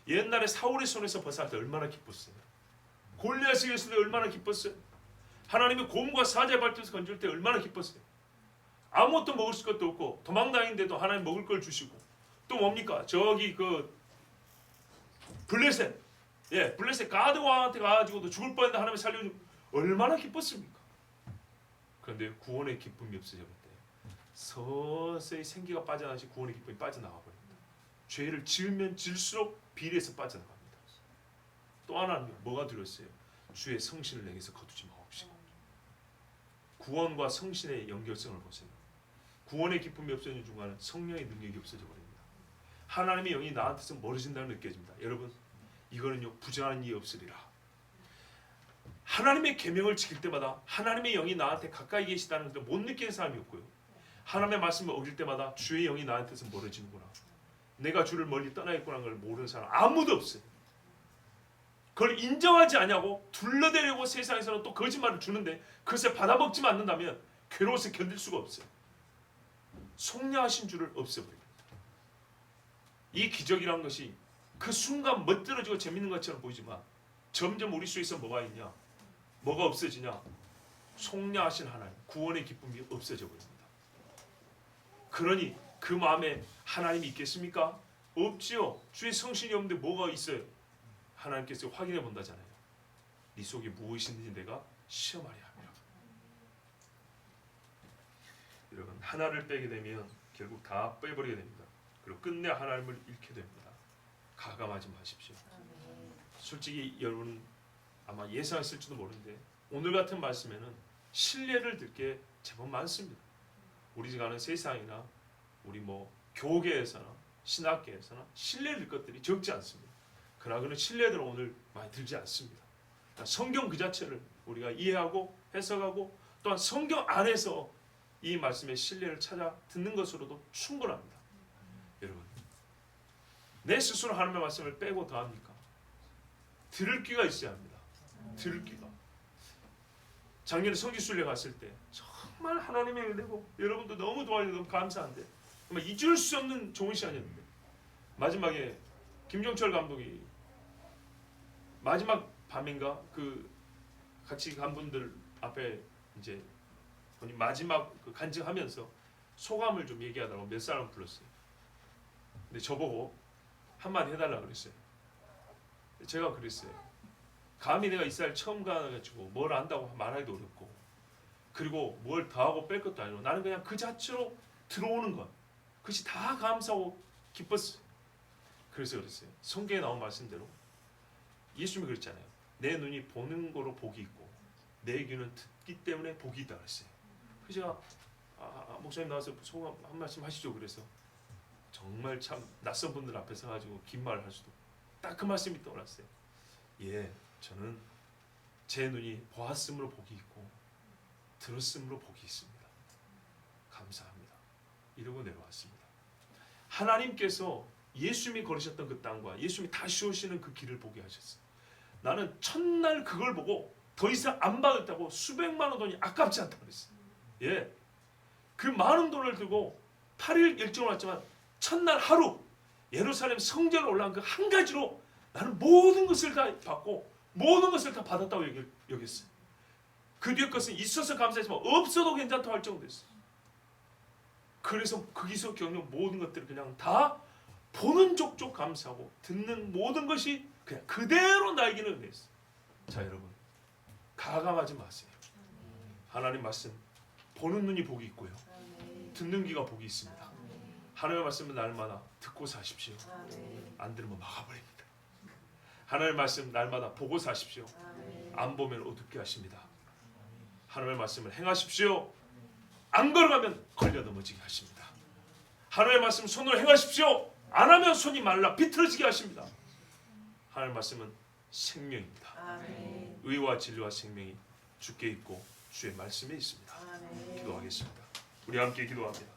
옛날에 사울의 손에서 벗어날 때 얼마나 기뻤어요. 골리앗이 있을 때 얼마나 기뻤어요. 하나님의 곰과 사자의 발톱에서 건질 때 얼마나 기뻤어요. 아무것도 먹을 것도 없고 도망다니는데도 하나님 먹을 걸 주시고 또 뭡니까? 저기 그 블레셋 블레셋 가드 왕한테 가가지고도 죽을 뻔했는데 하나님이 살려주고 얼마나 기뻤습니까? 그런데 구원의 기쁨이 없어져 버렸대요. 서서히 생기가 빠져나가시 구원의 기쁨이 빠져나가 버립니다. 죄를 지으면 질수록 비례해서 빠져나갑니다. 또 하나는 뭐가 들었어요? 주의 성신을 내게서 거두지 마옵시고. 구원과 성신의 연결성을 보세요. 구원의 기쁨이 없어지는 중간에 성령의 능력이 없어져 버립니다. 하나님의 영이 나한테서 멀어진다는 느껴집니다. 여러분 이거는요 부정한 이 없으리라. 하나님의 계명을 지킬 때마다 하나님의 영이 나한테 가까이 계시다는 것을 못 느끼는 사람이 없고요. 하나님의 말씀을 어길 때마다 주의 영이 나한테서 멀어지는구나, 내가 주를 멀리 떠나겠구나 걸 모르는 사람 아무도 없어요. 그걸 인정하지 않냐고 둘러대려고 세상에서는 또 거짓말을 주는데 그것을 받아먹지 않는다면 괴로워서 견딜 수가 없어요. 속량하신 주를 없애버립니다. 이 기적이란 것이 그 순간 멋들어지고 재밌는 것처럼 보이지만 점점 우리 속에서 뭐가 있냐, 뭐가 없어지냐, 속량하신 하나님, 구원의 기쁨이 없어져 버립니다. 그러니 그 마음에 하나님이 있겠습니까? 없지요. 주의 성신이 없는데 뭐가 있어요? 하나님께서 확인해 본다잖아요. 네 속에 무엇이 있는지 내가 시험하려 합니다. 여러분, 하나를 빼게 되면 결국 다 빼버리게 됩니다. 그리고 끝내 하나님을 잃게 됩니다. 가감하지 마십시오. 솔직히 여러분 아마 예상했을지도 모르는데 오늘 같은 말씀에는 신뢰를 들 게 제법 많습니다. 우리가 아는 세상이나 우리 뭐 교계에서나 신학계에서나 신뢰될 것들이 적지 않습니다. 그러나 그는 신뢰들은 오늘 많이 들지 않습니다. 그러니까 성경 그 자체를 우리가 이해하고 해석하고 또한 성경 안에서 이 말씀의 신뢰를 찾아 듣는 것으로도 충분합니다. 여러분, 내 스스로 하나님의 말씀을 빼고 더합니까? 들을 귀가 있어야 합니다. 들을 귀가. 작년에 성지순례 갔을 때 정말 하나님의 은혜고 여러분도 너무 도와주셔서 너무 감사한데 정말 잊을 수 없는 좋은 시간이었는데 마지막에 김종철 감독이 마지막 밤인가 그 같이 간 분들 앞에 이제 본인 마지막 그 간증하면서 소감을 좀 얘기하다가 몇 사람 불렀어요. 근데 저보고 한마디 해달라고 그랬어요. 제가 그랬어요. 감히 내가 이스라엘 처음 가가지고 뭘 안다고 말하기도 어렵고 그리고 뭘 더하고 뺄 것도 아니고 나는 그냥 그 자체로 들어오는 것, 그것이 다 감사하고 기뻤어요. 그래서 그랬어요. 성경에 나온 말씀대로 예수님이 그랬잖아요. 내 눈이 보는 거로 복이 있고 내 귀는 듣기 때문에 복이 있다 그랬어요. 그래서 제가 목사님 나와서 소감 한 말씀 하시죠. 그래서 정말 참 낯선 분들 앞에 서가지고 긴 말을 할 수도 딱 그 말씀이 떠올랐어요. 예, 저는 제 눈이 보았으므로 복이 있고 들었으므로 복이 있습니다. 감사합니다. 이러고 내려왔습니다. 하나님께서 예수님이 걸으셨던 그 땅과 예수님이 다시 오시는 그 길을 보게 하셨어요. 나는 첫날 그걸 보고 더 이상 안 받았다고 수백만 원 돈이 아깝지 않다고 그랬어요. 예, 그 많은 돈을 들고 8일 일정을 왔지만 첫날 하루 예루살렘 성전에 올라간 그 한 가지로 나는 모든 것을 다 받고 모든 것을 다 받았다고 여겼어요. 그 뒤에 것은 있어서 감사했지만 없어도 괜찮다고 할 정도였어요. 그래서 거기서 겪는 모든 것들을 그냥 다 보는 족족 감사하고 듣는 모든 것이 그냥 그대로 나에게는 은혜였어요. 자, 여러분, 가감하지 마세요. 하나님 말씀 보는 눈이 복이 있고요, 듣는 귀가 복이 있습니다. 하나님의 말씀은 날마다 듣고 사십시오. 안 들으면 막아버립니다. 하나님의 말씀 날마다 보고 사십시오. 안 보면 어둡게 하십니다. 하나님의 말씀을 행하십시오. 안 걸어가면 걸려 넘어지게 하십니다. 하나님의 말씀 손으로 행하십시오. 안 하면 손이 말라 비틀어지게 하십니다. 하나님의 말씀은 생명입니다. 의와 진리와 생명이 주께 있고 주의 말씀에 있습니다. 기도하겠습니다. 우리 함께 기도합니다.